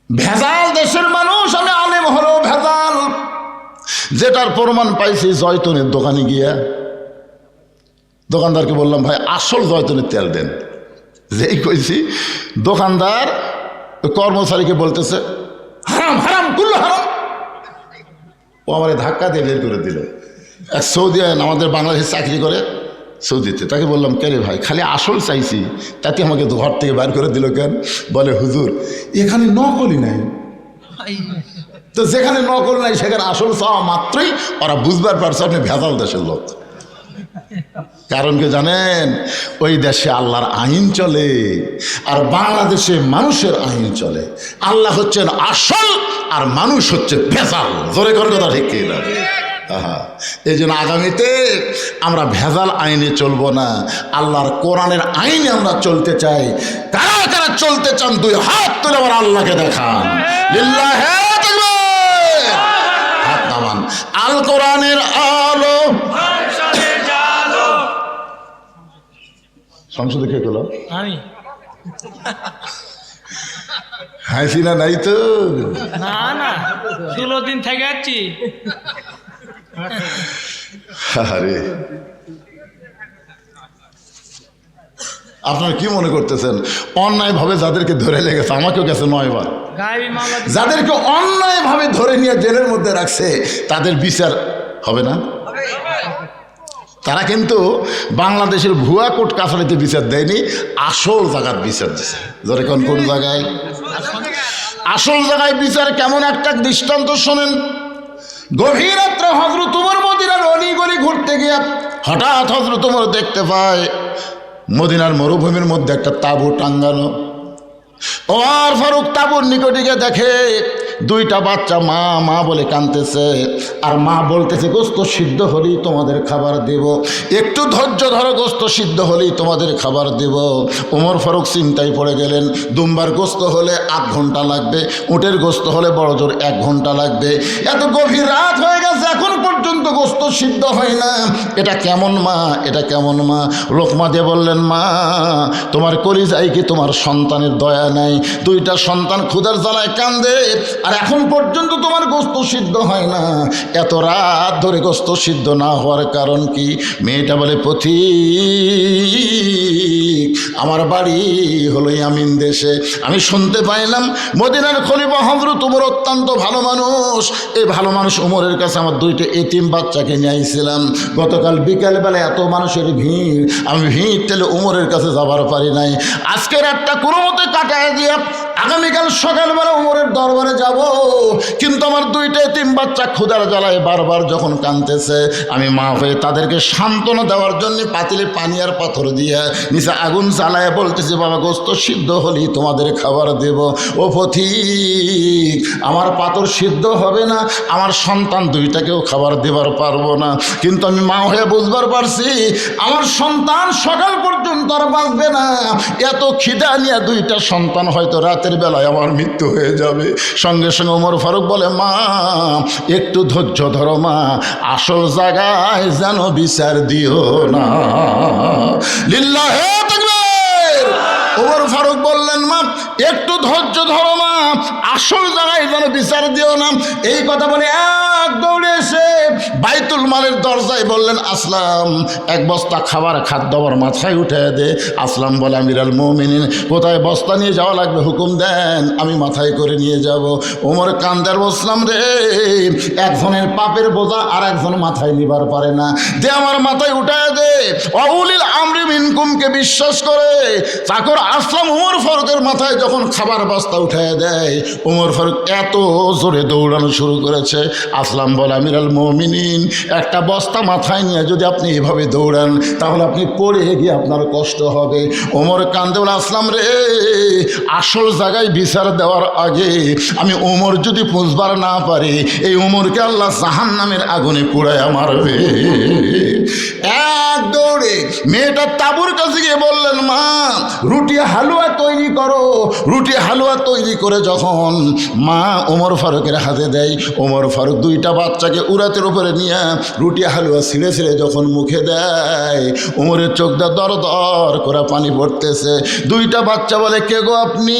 ভেজাল দেশের মানুষ, আমি আলেম হলেও ভেজাল। যেটার প্রমাণ পাইছি জয়তুনের দোকানে গিয়া দোকানদারকে বললাম, ভাই আসল জয়তুনের তেল দেন। যেই কইছি দোকানদার কর্মচারীকে বলতেছে, হারাম হারাম কুল্লু হারাম। ও আমার ধাক্কা দিয়ে বের করে দিল। এক সৌদি আমাদের বাংলাদেশে চাকরি করে সৌদিতে, তাকে বললাম, কে রে ভাই, খালি আসল চাইছি, তাতে আমাকে ঘর থেকে বের করে দিল কেন? বলে, হুজুর এখানে নকলই নাই। তো যেখানে নকল নাই সেখানে আসল চাওয়া মাত্রই ওরা বুঝবার পারছে আপনি ভেজাল দেশের লোক। কারণ কি জানেন? ওই দেশে আল্লাহর আইন চলে, আর বাংলাদেশে মানুষের আইন চলে। আল্লাহ হচ্ছেন আসল আর মানুষ হচ্ছে ভেজাল। জোরে করে কথা ঠিক কি না? এই জন্য আগামীতে আমরা ভেজাল আইনে চলবো না, আল্লাহর কোরআনের আইনে আমরা চলতে চাই। কারা কারা চলতে চান দুই হাত তুলে আবার আল্লাহকে দেখান। লিল্লাহে তাকবীর, হাত নামান। আল কোরআনের আলো সংসদে কে করলো? আমি হাসিনা নাই তো? না না, 16 দিন থেকে যাচ্ছি। আরে আপনারা কি মনে করতেছেন অন্যায় ভাবে যাদেরকে ধরে লেগেছে, আমাকেও গেছে 9 বার, গায়েবী মামলা যাদেরকে অন্যায় ভাবে ধরে নিয়ে জেলের মধ্যে রাখছে তাদের বিচার হবে না? তারা কিন্তু বাংলাদেশের ভুয়া কোর্ট কাছারিতে বিচার দেয়নি, আসল জায়গার বিচার দিচ্ছে। ধরে কোন জায়গায়? আসল জায়গায় বিচার কেমন একটা দৃষ্টান্ত শোনেন। গভীর রাত্রে হযরত ওমর মদিনার অলিগলি ঘুরতে গিয়ে হঠাৎ হযরত ওমর দেখতে পায় মদিনার মরুভূমির মধ্যে একটা তাঁবু টাঙ্গানো। ওমর ফারুক তাঁবুর নিকটে গিয়ে দেখে 2টা বাচ্চা মা মা বলে কাঁদতেছে, আর মা বলতেছে গোস্ত সিদ্ধ হলেই তোমাদের খাবার দেব, একটু ধৈর্য ধরো, গোস্ত সিদ্ধ হলেই তোমাদের খাবার দেব। ওমর ফারুক চিন্তায় পড়ে গেলেন, দুম্বার গোস্ত হলে 8 ঘন্টা লাগবে, উটের গোস্ত হলে বড় জোর 1 ঘন্টা লাগবে। এত গভীর রাত হয়ে গেছে, এখন পর্যন্ত গোস্ত সিদ্ধ হয় না, এটা কেমন মা, এটা কেমন মা? লোকমা দিয়ে বললেন, মা তোমার কলিজায় কি তোমার সন্তানের দয়া নাই? 2টা সন্তান ক্ষুধার জ্বালায় কান্দে, আর এখন পর্যন্ত তোমার গোস্ত সিদ্ধ হয় না। এত রাত ধরে গোস্ত সিদ্ধ না হওয়ার কারণ কি? মেয়েটা বলে, পথিক আমার বাড়ি হলো ইয়ামিন দেশে, আমি শুনতে পাইলাম মদিনার খলিফা হযরত ওমর অত্যন্ত ভালো মানুষ। এই ভালো মানুষ ওমরের কাছে আমার 2টা এতিম বাচ্চাকে নিয়ে আইছিলাম। গতকাল বিকালবেলা এত মানুষের ভিড়, আমি ভিড় ঠেলে ওমরের কাছে যাবার পারি নাই। আজকে রাতটা কোনো মতে কাটায় দিয়ে আগামীকাল সকালবেলা ওমরের দরবারে যাব, কিন্তু আমার 2টা এতিম বাচ্চা ক্ষুধার জ্বালায় বারবার যখন কাঁদতেছে, আমি মা হয়ে তাদেরকে সান্ত্বনা দেওয়ার জন্য পাতিলে পানি আর পাথর দিয়ে নিচে আগুন জ্বালায় বলতেছি, বাবা গোস্ত সিদ্ধ হলেই তোমাদের খাবার দেব। ও পথিক আমার পাথর সিদ্ধ হবে না, আমার সন্তান 2টাকেও খাবার দেবার পারবো না, কিন্তু আমি মা হয়ে বুঝবার পারছি আমার সন্তান সকাল পর্যন্ত আর বাঁচবে না। এত খিদা নিয়ে 2টা সন্তান হয়তো রাতের বেলায় আমার মৃত্যু হয়ে যাবে। সঙ্গে সঙ্গে ওমর ফারুক বলে, মা একটু ধৈর্য ধরো মা, আসল জায়গায় যেন বিচার দিও না। লিল্লাহে তাকবীর। ওমর ফারুক বললেন, মা একটু ধৈর্য ধরো মা, আসল জায়গায় যেন বিচার দিও না। এই কথা বলে এক দৌড়ে এসে বাইতুল মালের দরজায় বললেন, আসলাম 1 বস্তা খাবার খাদ্য আমার মাথায় উঠে দে। আসলাম বলে, আমিরাল মুমিনিন কোথায় বস্তা নিয়ে যাওয়া লাগবে হুকুম দেন, আমি মাথায় করে নিয়ে যাব। ওমর কান্দার বসলাম, রে একজনের পাপের বোঝা আর একজন মাথায় নিবার পারে না, দে আমার মাথায় উঠায় দে। অউলিল আমরি মিনকুমকে বিশ্বাস করে চাকর আসলাম ওমর ফারুকের মাথায় যখন খাবার বস্তা উঠায় দেয়, ওমর ফারুক এত জোরে দৌড়ানো শুরু করেছে। আসলাম বলে, আমিরাল মুমিনিন একটা বস্তা মাথায় নিয়ে যদি আপনি এভাবে দৌড়ান তাহলে আপনি পড়ে গিয়ে আপনার কষ্ট হবে। ওমর কান্দে বলে, আসলাম রে আসল জায়গায় বিচার দেওয়ার আগে আমি ওমর যদি বুঝবার না পারি, এই ওমরকে আল্লাহ জাহান্নামের আগুনে পুড়ায় মারবে। এক দৌড়ে মেয়েটা তাঁবুর কাছে গিয়ে বললেন, মা রুটি হালুয়া তৈরি করো। রুটি হালুয়া তৈরি করে যখন মা ওমর ফারুকের হাতে দেয়, ওমর ফারুক 2টা বাচ্চাকে উরাতের উপরে নিয়ে রুটি হালুয়া ছিঁড়ে ছিঁড়ে যখন মুখে দেয়, ওমরের চোখটা দর দর করে পানি পড়তেছে। 2টা বাচ্চা বলে, কে গো আপনি?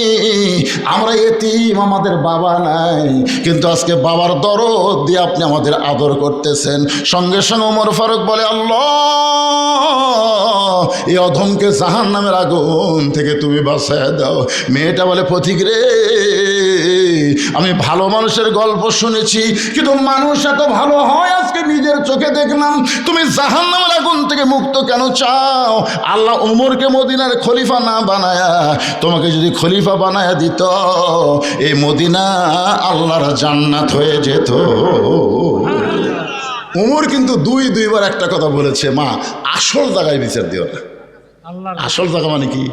আমরা এতিম, আমাদের বাবা নাই, কিন্তু আজকে বাবার দরদ দিয়ে আপনি আমাদের আদর করতেছেন। সঙ্গে সঙ্গে ওমর ফারুক বলে, আল্লাহ এই অধমকে জাহান্নামের আগুন থেকে তুমি বাঁচায় দাও। মেয়েটা বলে, পথিক রে আমি ভালো মানুষের গল্প শুনেছি, কিন্তু মানুষ এত ভালো হয় আজকে নিজের চোখে দেখলাম। তুমি জাহান্নামের আগুন থেকে মুক্ত কেন চাও? আল্লাহ ওমরকে মদিনার খলিফা না বানায়া তোমাকে যদি খলিফা বানায়া দিত, এই মদিনা আল্লাহর জান্নাত হয়ে যেত। ওমর কিন্তু 2বার একটা কথা বলেছে, মা আসল জায়গায় বিচার দিও না। আসল জায়গা মানে কি?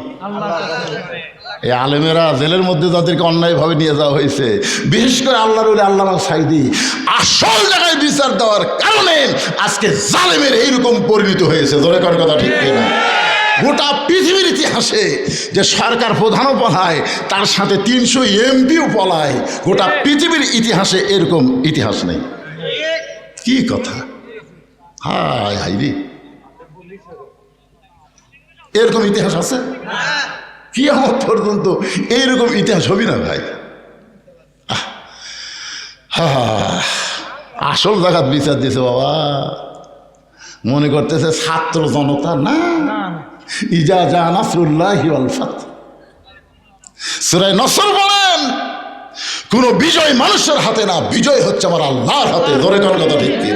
এই আলেমেরা জেলের মধ্যে যাদেরকে অন্যায়ভাবে নিয়ে যাওয়া হয়েছে, বিশেষ করে আল্লাহর ওলি আল্লামা সাঈদী, আসল জায়গায় বিচার দেওয়ার কারণে আজকে জালেমের এইরকম পরিণত হয়েছে। জোরে কর কথা ঠিক কিনা? গোটা পৃথিবীর ইতিহাসে যে সরকার প্রধানও পলায়, তার সাথে 300 এমপিও পলায়, গোটা পৃথিবীর ইতিহাসে এরকম ইতিহাস নেই। কি কথা! হায় হায় রে, এরকম ইতিহাস আছে? কিয়ামত পর্যন্ত এইরকম ইতিহাস হবি না ভাই। আসল জায়গা বিচার দিয়েছে বাবা। মনে করতেছে ছাত্র জনতা না, ইজা জা নাসরুল্লাহি ওয়াল ফাতহ। সূরা নসর বলেন, কোন বিজয় মানুষের হাতে না, বিজয় হচ্ছে আমার আল্লাহর হাতে। ধরে কোন কথা ঠিক কি?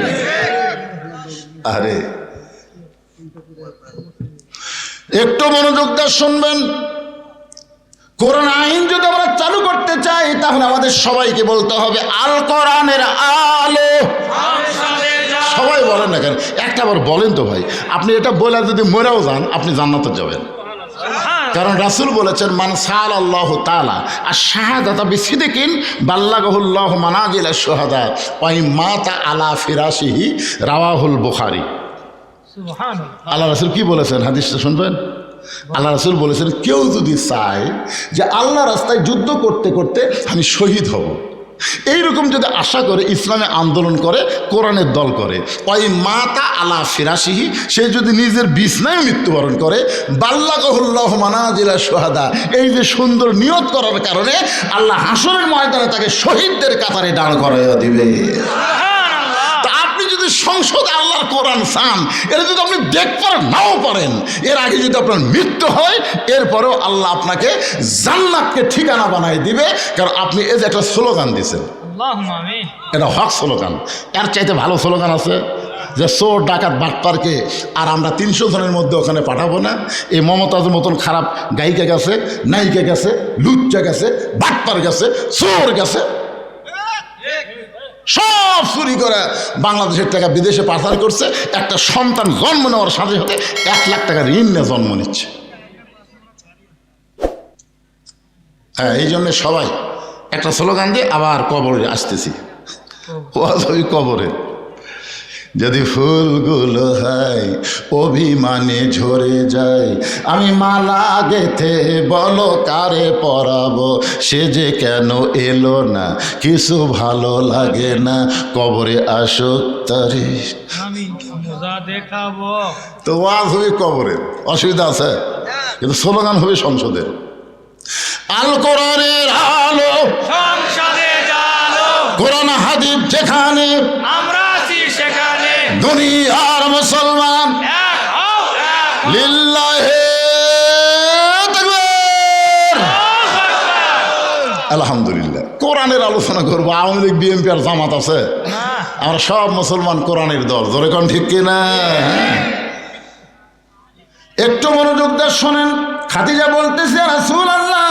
আরে একটু মনোযোগ দিয়ে শুনবেন। কোরআন আইন যদি আমরা চালু করতে চাই, তাহলে আমাদের সবাইকে বলতে হবে আল কোরআনের আলো। সবাই বলেন না কেন? একটা বার বলেন তো ভাই। আপনি এটা বলে যদি মরেও যান, আপনি জান্নাতে যাবেন। কারণ রাসূল বলেছেন, মান সাআলাল্লাহু তাআলা আশ-শাহাদাতা বিসিদকিন বাল্লাগাহুল্লাহু মানাজিল আশ-শুহাদা ওয়া মাতা আলা ফিরাশিহি। রাওয়াহুল বুখারী। আল্লাহ রাসূল কি বলেছেন? হাদিসটা শুনবেন। আল্লাহ রাসূল বলেছেন, কেউ যদি চায় যে আল্লাহ রাস্তায় যুদ্ধ করতে করতে আমি শহীদ হব, এইরকম যদি আশা করে ইসলামে আন্দোলন করে, কোরআনের দল করে, ওই মাতা আলা ফিরাশিহি, সে যদি নিজের বিছনায় মৃত্যুবরণ করে, বাল্লাগাহুল্লাহু মানাজিলা শুহাদা, এই যে সুন্দর নিয়ত করার কারণে আল্লাহ হাসরের ময়দানে তাকে শহীদদের কাতারে দাঁড় করাইয়া দিবে। সংসদে আল্লাহর কোরআন চান, এটা যদি আপনি দেখতে নাও পারেন, এর আগে যদি আপনার মৃত্যু হয়, এরপরেও আল্লাহ আপনাকে জান্নাতকে ঠিকানা বানাই দিবে। কারণ আপনি এই যে একটা স্লোগান দিয়েছেন, এটা হক স্লোগান। এর চাইতে ভালো স্লোগান আছে? যে চোর ডাকাত বাটপারকে আর আমরা 300 জনের মধ্যে ওখানে পাঠাবো না। এই মমতাজের মতন খারাপ গায়িকা গেছে, নায়িকা গেছে, লুচ্চা গেছে, বাটপার গেছে, চোর গেছে, সব চুরি করে বাংলাদেশের টাকা বিদেশে পাচার করছে। একটা সন্তান জন্ম নেওয়ার সাথে সাথে 1 লাখ টাকা ঋণ নিয়ে জন্ম নিচ্ছে। হ্যাঁ, এই জন্যে সবাই একটা স্লোগান দিয়ে আবার কবরে আসতেছি। ওই কবরে যদি ফুলগুলো হয় অভিমানে ঝরে যায়, আমি মালা গেথে বলো কারে পরাবো, সে যে কেন এলো না, কিছু ভালো লাগে না, কবরে আসো তারে আমি মজা দেখাবো। তো ওয়াজ হবে কবরের, অসুবিধা আছে, কিন্তু স্লোগান হবে সংসদের। আল কোরআনের আলো সংসদে জালো, কোরআন হাদিস যেখানে আমরা আছি সেখানে, দুনিয়ার মুসলমান এক হও, এক হও। লিল্লাহে তাকবীর। আলহামদুলিল্লাহ। কোরআনের আলোচনা করবো। আওয়ামী লীগ, বিএনপি আর জামাত আছে? আমরা সব মুসলমান কোরআনের দল। জোরে কোন ঠিক কিনা? একটু মনোযোগ দিয়ে শোনেন। খাদিজা বলতেছে, রাসূলুল্লাহ,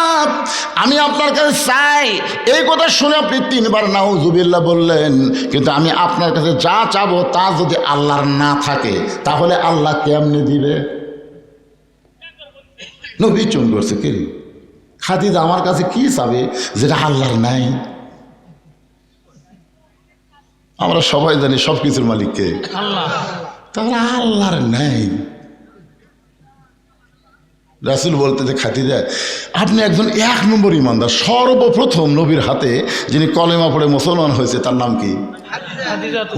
আমি আপনার কাছে চাই। এই কথা শুনে আপনি 3 বার নাউজুবিল্লাহ বললেন, কিন্তু আমি আপনার কাছে যা চাবো তা যদি আল্লাহর না থাকে, তাহলে আল্লাহ কেমনে দিবে? নবী চুপ করছে। কে? খাদিজা আমার কাছে কি চাবে যেটা আল্লাহর নাই? আমরা সবাই জানি সব কিছুর মালিককে, আল্লাহ। তাহলে আল্লাহর নাই। রাসূল বলতেছে, খাদিজা আপনি একজন 1 নম্বর ইমানদার। সর্বপ্রথম নবীর হাতে যিনি কলেমা পড়ে মুসলমান হয়েছে তার নাম কি?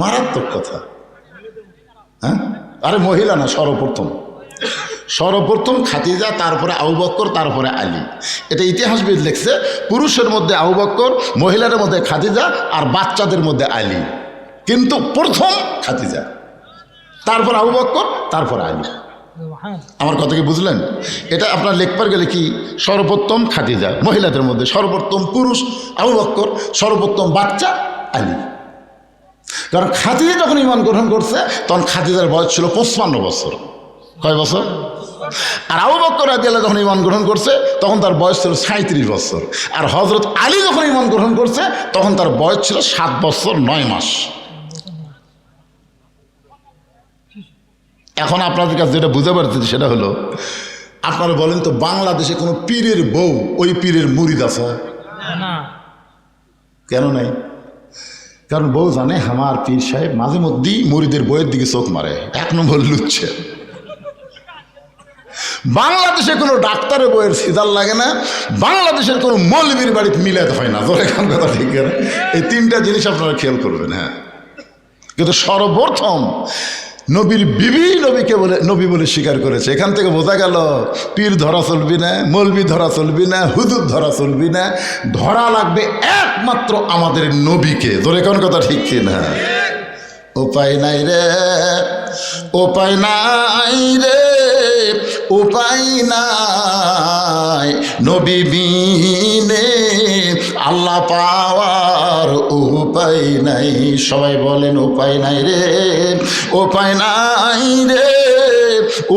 মারাত্মক কথা। হ্যাঁ, আরে মহিলা না, সর্বপ্রথম খাদিজা, তারপরে আবু বকর, তারপরে আলী। এটা ইতিহাসবিদ লিখছে। পুরুষের মধ্যে আবু বকর, মহিলাদের মধ্যে খাদিজা, আর বাচ্চাদের মধ্যে আলী, কিন্তু প্রথম খাদিজা, তারপর আবু বকর, তারপর আলী। আমার কথা কি বুঝলেন? এটা আপনার লেখবার গেলে কি, সর্বোত্তম খাদিজা, মহিলাদের মধ্যে সর্বোত্তম পুরুষ আবু বকর, সর্বোত্তম বাচ্চা আলী। কারণ খাদিজা যখন ঈমান গ্রহণ করছে তখন খাদিজার বয়স ছিল 55 বছর। কয় বছর? আর আবু বকর রাদিয়াল্লাহু যখন ঈমান গ্রহণ করছে তখন তার বয়স ছিল 37 বছর। আর হযরত আলী যখন ঈমান গ্রহণ করছে তখন তার বয়স ছিল 7 বছর 9 মাস। এখন আপনাদের কাছে যেটা বুঝতে পারছি সেটা হলো, আপনারা বলেন তো বাংলাদেশে কোনো পীরের বউ ওই পীরের মুরিদ আছে? না। কেন নাই? কারণ বউ জানে আমার পীর সাহেব মাঝে মধ্যেই মুরিদের বইয়ের দিকে চোখ মারে, 1 নম্বর লুচ্ছে। বাংলাদেশে কোনো ডাক্তারের বইয়ের সিজার লাগে না, বাংলাদেশের কোনো মৌলবীর বাড়িতে মিলাতে হয় না। ধরে কোন কথা ঠিক না? এই 3টা জিনিস আপনারা খেয়াল করবেন। হ্যাঁ, কিন্তু সর্বপ্রথম নবীর বিবি নবীকে বলে নবী বলে স্বীকার করেছে। এখান থেকে বোঝা গেল পীর ধরা চলবি না, মৌলবি ধরা চলবি না, হুজুর ধরা চলবি না, ধরা লাগবে একমাত্র আমাদের নবীকে। ধরে কোন কথা ঠিক কিনা? উপায় নাই রে, উপায় নাই রে, উপায় নাই নবী বিনে আল্লাহ পাওয়ার উপায় নাই। সবাই বলেন উপায় নাই রে, উপায় নাই রে,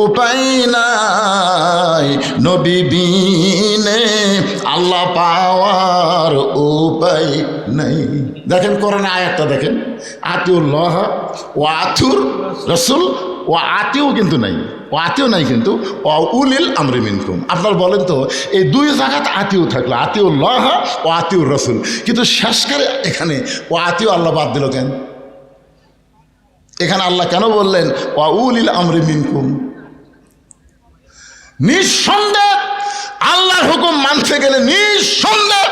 উপায় নাই নবী বিনে আল্লাহ পাওয়ার উপায় নাই। দেখেন কোরআনে আয়াতটা দেখেন, আতিউল্লাহ ও আতুর রসুল ও আতিও কিন্তু নাই, ও আতিও নাই কিন্তু ও উলিল আমরি মিনকুম। আপনার বলেন তো এই 2 জায়গাতে আতিও থাকলো, আতিউল্লাহ ও আতিউর রসুল, কিন্তু শেষকারে এখানে ও আতিও আল্লাহ বাদ দিল কেন? এখানে আল্লাহ কেন বললেন ও উলিল আমরি মিনকুম? নিঃসন্দেহ আল্লাহর হুকুম মানতে গেলে নিঃসন্দেহ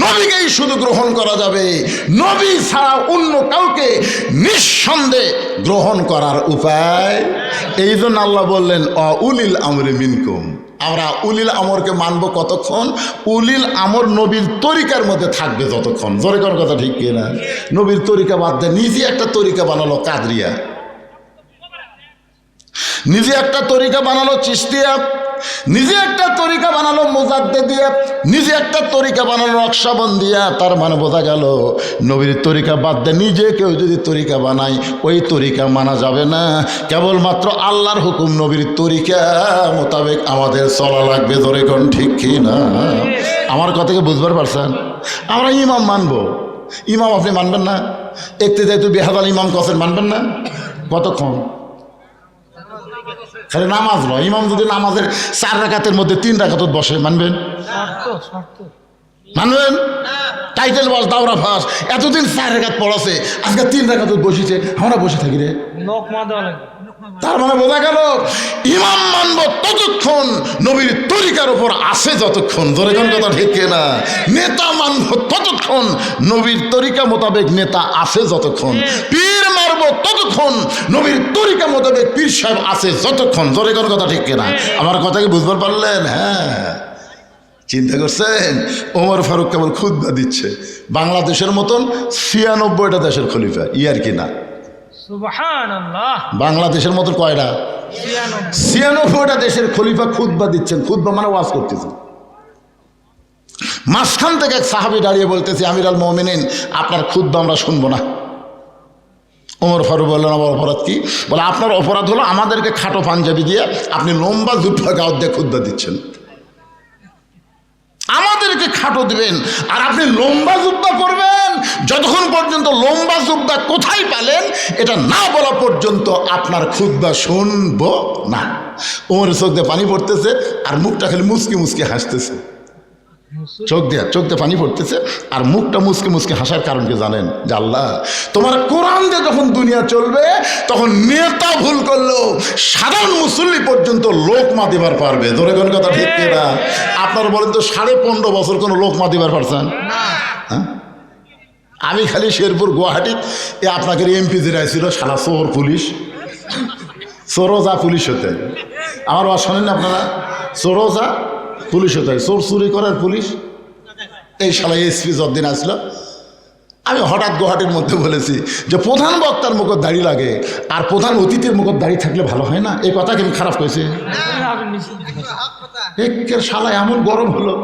নবীকেই শুধু গ্রহণ করা যাবে, নবী ছাড়া অন্য কাউকে নিঃসন্দেহে গ্রহণ করার উপায়। এই জন্য আল্লাহ বললেন উলিল আমরি মিনকুম। আমরা উলিল আমরকে মানব কতক্ষণ? উলিল আমর নবীর তরিকার মধ্যে থাকবে যতক্ষণ। জোরে কোন কথা ঠিক কিনা? নবীর তরিকা বাদ দেয়, নিজে একটা তরিকা বানালো কাদরিয়া, নিজে একটা তরিকা বানালো চিশতিয়া, নিজে একটা তরিকা বানালো মুজাদ্দিদিয়া, নিজে একটা তরিকা বানালো নকশবন্দিয়া। তার মানে বোঝা গেল নবীর তরিকা বাদ দিয়ে নিজে কেউ যদি তরিকা বানায় ওই তরিকা মানা যাবে না। কেবলমাত্র আল্লাহর হুকুম নবীর তরিকা মোতাবেক আমাদের চলা লাগবে। ধরে কোন ঠিক কি না? আমার কথাকে বুঝবার পারছেন? আমরা ইমাম মানবো, ইমাম আপনি মানবেন না? একতে যেহেতু বেহাদাল ইমাম কসের মানবেন না? কতক্ষণ? খালি নামাজ নয়, ইমাম যদি নামাজের 4 রাকাতের মধ্যে 3 রাকাত বসে মানবেন? মানবেন? টাইটেল বাস দাওরা ফাঁস এতদিন 4 রাকাত পড়াছে, আজকে 3 রাকাত বসেছে, আমরা বসে থাকি রে। তার মানে বোঝা গেল ইমাম মানব ততক্ষণ নবীর তরিকার উপর আসে যতক্ষণ। ধরে কোন কথা ঠিক না? নেতা মানব ততক্ষণ নবীর তরিকা মোতাবেক নেতা আসে যতক্ষণ। পীর মারব ততক্ষণ নবীর তরিকা মোতাবেক পীর সাহেব আসে যতক্ষণ। ধরে কোন কথা ঠিক কিনা? আমার কথা কি বুঝতে পারলেন? হ্যাঁ, চিন্তা করছেন? ওমর ফারুক কেবল খুতবা দিচ্ছে, বাংলাদেশের মতন 96টা দেশের খলিফা, ইয়ার কিনা? সুবহানাল্লাহ। বাংলাদেশের মতো কয়টা? 96টা দেশের খলিফা খুতবা দিচ্ছেন। খুতবা মানে ওয়াজ করতেছেন। মাঝখান থেকে এক সাহাবী দাঁড়িয়ে বলতেছে, আমির আল মুমিনিন আপনার খুতবা আমরা শুনবো না। ওমর ফারুক বললেন আমার অপরাধ কি? বলে আপনার অপরাধ হলো আমাদেরকে খাটো পাঞ্জাবি দিয়ে আপনি লম্বা জুব্বা গাউত দিয়ে খুতবা দিচ্ছেন। আমাদেরকে খাটো দিবেন আর আপনি লম্বা জুব্বা করবেন। যতক্ষণ পর্যন্ত লম্বা জুব্বা কোথায় পেলেন এটা না বলা পর্যন্ত আপনার খুতবা শুনবো না। ওমর চোখ দিয়ে পানি পড়তেছে আর মুখটা খালি মুচকি মুচকি হাসতেছে। চোখ দিয়ে পানি পড়তেছে আর মুখটা মুচকি মুচকি হাসার কারণ কি জানেন? যে আল্লাহ তোমার কোরআন দিয়ে যখন দুনিয়া চলবে তখন নেতা ভুল করলেও সাধারণ মুসল্লি পর্যন্ত লোকমা দিবার পারবে। ধরে কোন কথা ঠিক কিনা? আপনারা বলেন তো 15.5 বছর কোনো লোকমা দিবার পারছেন? হ্যাঁ, আমি খালি শেরপুর গুয়াহাটি আপনাকে এমপি জেরাই ছিল সারা চোর পুলিশ, চোরোজা পুলিশ হতে। আমার ওয়া শোনেন না আপনারা? চোরোজা পুলিশ হতে হয়, চোর চুরি করার পুলিশ। এই শালা এসপি যতদিন আসলো আমি হঠাৎ গুয়াহাটির মধ্যে বলেছি যে প্রধান বক্তার মুখত দাড়ি লাগে আর প্রধান অতিথির মুখত দাড়ি থাকলে ভালো হয় না। এই কথা কিন্তু খারাপ করেছে। একের শালা এমন গরম হলো,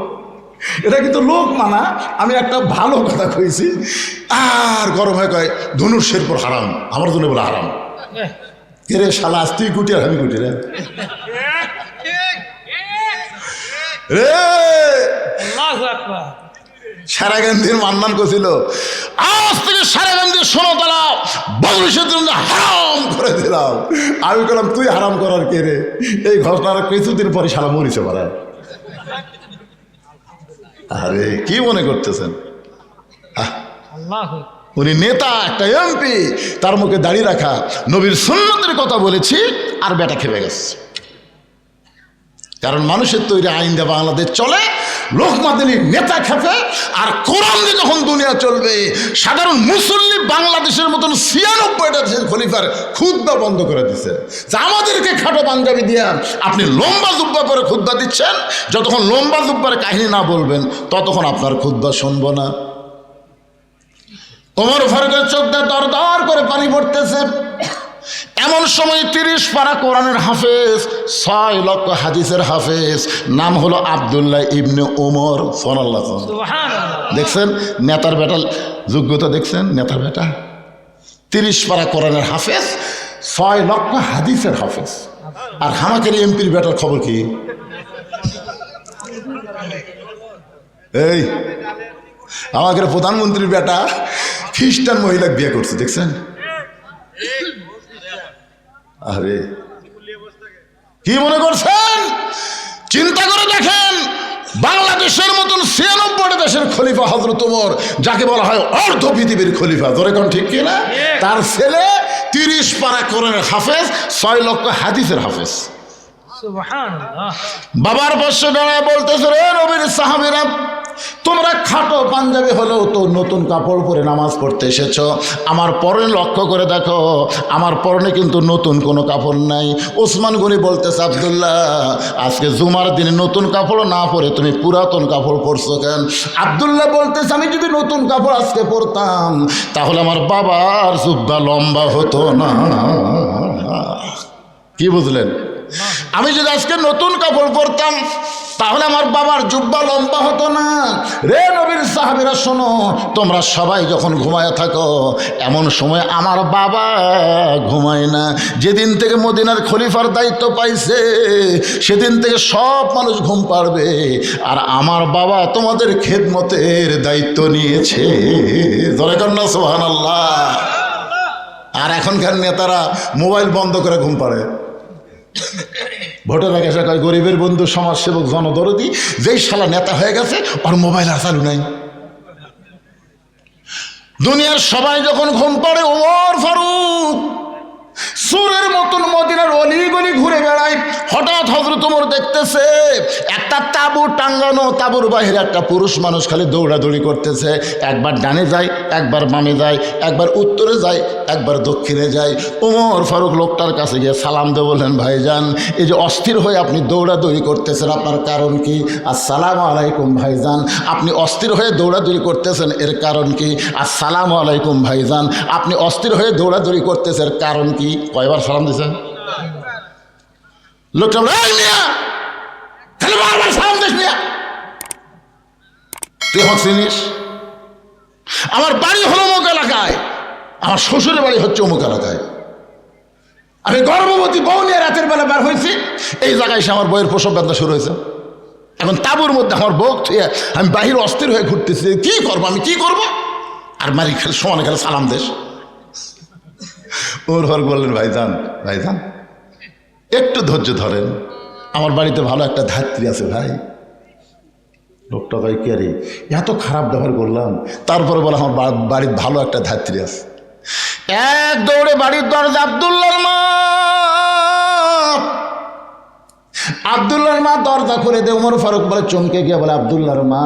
এটা কিন্তু লোক মানা। আমি একটা ভালো কথা কইছি আর গরম হয়ে কয় ধনুষের পর হারাম, আমার জন্য বলে হারাম। রে শালা আজ তুই কুটি আর আমি কুটি রে রে। সারাগান্ধীর মান্নান করছিল আজ থেকে সারাগান্ধীর 16 তলা বাংলাদেশের জন্য হারাম করে দিলাম। আমি বললাম তুই হারাম করার কে রে? এই ঘটনার কিছুদিন পরে শালা মরিছে মারা। আরে কি মনে করতেছেন? আল্লাহ উনি নেতা, একটা এমপি, তার মুখে দাড়ি রাখা, নবীর সুন্নতের কথা বলেছি আর বেটা খেপে গেছে। কারণ মানুষের তৈরি আইন দিয়ে বাংলাদেশ চলে, লোকমাদিনীর নেতা খেপে, আর কোরআন দিয়ে যখন দুনিয়া চলবে, সাধারণ মুসল্লি বাংলাদেশের মতন ৯৬টা দেশের খলিফার খুতবা বন্ধ করে দিচ্ছে। যে আমাদেরকে খাটো পাঞ্জাবি দিয়ে আপনি লম্বা জুব্বা পরে খুতবা দিচ্ছেন, যতক্ষণ লম্বা জুব্বার কাহিনী না বলবেন ততক্ষণ আপনার খুতবা শুনবো না। ওমর ফারুকের চোখ দিয়ে দর দর করে পানি পড়তেছে। এমন সময় ৩০ পারা কোরআনের হাফেজ, ৬ লক্ষ হাদিসের হাফেজ, নাম হলো আব্দুল্লাহ ইবনে ওমর। সুবহানাল্লাহ। সুবহানাল্লাহ। দেখছেন নেতার বেটা যোগ্যতা, দেখছেন নেতার বেটা ৩০ পারা কোরআনের হাফেজ, ৬ লক্ষ হাদিসের হাফেজ। আর হামাকের এমপির বেটার খবর কি? এই আমাদের প্রধানমন্ত্রীর বেটা খ্রিস্টান মহিলা বিয়ে করছে, দেখছেন? আরে কি মনে করছেন? চিন্তা করে দেখেন, বাংলাদেশের মতন ৯৬ দেশের খলিফা হযরত ওমর, যাকে বলা হয় অর্ধ পৃথিবীর খলিফা, ধরে কোন ঠিক কিনা? তার ছেলে ৩০ পারা কোরআনের হাফেজ, ৬ লক্ষ হাদিসের হাফেজ। সুবহানাল্লাহ। বাবার পাশে দাঁড়ায় বলতেছে, রে নবীর সাহাবীরা, তোমরা খাটো পাঞ্জাবি হলেও তো নতুন কাপড় পরে নামাজ পড়তে এসেছো। আমার পরনে লক্ষ্য করে দেখো, আমার পরনে কিন্তু নতুন কোনো কাপড় নাই। ওসমান গনি বলতেছে, আব্দুল্লাহ, আজকে জুমার দিনে নতুন কাপড় না পরে তুমি পুরাতন কাপড় পরছো কেন? আব্দুল্লাহ বলতেছে, আমি যদি নতুন কাপড় আজকে পরতাম তাহলে আমার বাবার জুব্বা লম্বা হতো না। কি বুঝলেন? আমি যদি আজকে নতুন কাপড় পরতাম তাহলে আমার বাবার জুব্বা লম্বা হতো না। রে নবীর সাহাবীরা শোনো, তোমরা সবাই যখন ঘুমায় থাকো, এমন সময় আমার বাবা ঘুমায় না। যেদিন থেকে মদিনার খলিফার দায়িত্ব পাইছে সেদিন থেকে সব মানুষ ঘুম পাড়বে, আর আমার বাবা তোমাদের খেদমতের দায়িত্ব নিয়েছে। ধরে কর না সুবহানাল্লাহ। আর এখনকার নেতারা মোবাইল বন্ধ করে ঘুম পাড়ে। ভোটের আগে এসে কয় গরিবের বন্ধু, সমাজসেবক, জনদরদি, যেই শালা নেতা হয়ে গেছে ওর মোবাইল আর চালু নাই। দুনিয়ার সবাই যখন ঘুম পাড়ে, ওমর ফারুক সুরের মতন মদিনার অলিগলি ঘুরে বেড়ায়। হঠাৎ হযরত ওমর দেখতেছে একটা তাঁবু টাঙ্গানো, তাঁবুর বাইরে একটা পুরুষ মানুষ খালি দৌড়াদৌড়ি করতেছে। একবার ডানে যায়, একবার বামে যায়, একবার উত্তরে যায়, একবার দক্ষিণে যায়। ওমর ফারুক লোকটার কাছে গিয়ে সালাম দিয়ে বললেন, ভাইজান, এই যে অস্থির হয়ে আপনি দৌড়াদৌড়ি করতেছেন, আপনার কারণ কি? আসসালামু আলাইকুম ভাইজান। আপনি অস্থির হয়ে দৌড়াদৌড়ি করতেছেন, এর কারণ কি? আসসালামু আলাইকুম ভাইজান। আপনি অস্থির হয়ে দৌড়াদৌড়ি করতেছেন, এর কারণ কি? কয়বার সালাম দিছে লোকটা? বারবার সালাম দিস মিয়া, তুই আমাকে চিনিস? আমার বাড়ি হলো অমুক এলাকায়, আমার শ্বশুরের বাড়ি হচ্ছে অমুক এলাকায়। আমি গর্ভবতী বউ নিয়ে রাতের বেলা বার হয়েছি, এই জায়গায় এসে আমার বইয়ের প্রসব বেদনা শুরু হয়েছে। এখন তাঁবুর মধ্যে আমার বউ থুয়ে আমি বাহির অস্থির হয়ে ঘুরতেছি, কি করবো, আমি কি করবো? আর মারি খেলে সমানে খেলে সালাম দেশ। ওর ঘর বললেন, ভাইজান, ভাইজান একটু ধৈর্য ধরেন, আমার বাড়িতে ভালো একটা ধাত্রী আছে ভাই। লোকটা ভাই কে রে, এত খারাপ ব্যবহার করলাম, তারপরে বলে আমার বাড়ির ভালো একটা ধাত্রী আছে। এক দৌড়ে বাড়ির দরজা, আব্দুল্লাহর মা, আব্দুল্লাহর মা দরজা খুলে দে। ওমর ফারুক বলে, চমকে গিয়ে বলে, আব্দুল্লাহর মা,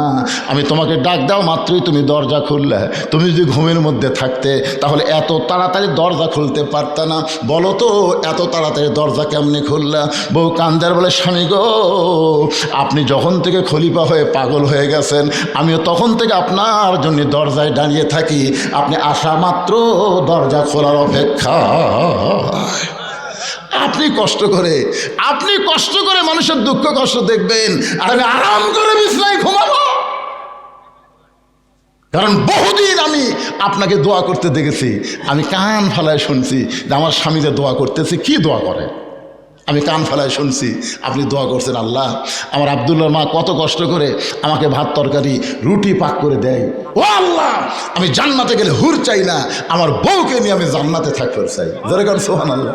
আমি তোমাকে ডাক দাও মাত্রই তুমি দরজা খুললে। তুমি যদি ঘুমের মধ্যে থাকতে তাহলে এত তাড়াতাড়ি দরজা খুলতে পারত না। বলো তো এত তাড়াতাড়ি দরজা কেমনে খুললা? বউ কান্দার বলে, স্বামী গো, আপনি যখন থেকে খলিফা হয়ে পাগল হয়ে গেছেন, আমিও তখন থেকে আপনার জন্য দরজায় দাঁড়িয়ে থাকি। আপনি আসা মাত্র দরজা খোলার অপেক্ষা। আপনি কষ্ট করে মানুষের দুঃখ কষ্ট দেখবেন, আর আমি আরাম করে বিছানায় ঘুমাবো। কারণ বহুদিন আমি আপনাকে দোয়া করতে দেখেছি, আমি কান ফালায় শুনছি যে আমার স্বামী যে দোয়া করতেছে, কি দোয়া করে? আমি কান ফেলায় শুনছি আপনি দোয়া করছেন, আল্লাহ আমার আব্দুল্লাহর মা কত কষ্ট করে আমাকে ভাত তরকারি রুটি পাক করে দেয়। ও আল্লাহ, আমি জান্নাতে গেলে হুর চাই না, আমার বউকে নিয়ে আমি জান্নাতে থাকবার চাই। যেরকম সুবহানাল্লাহ,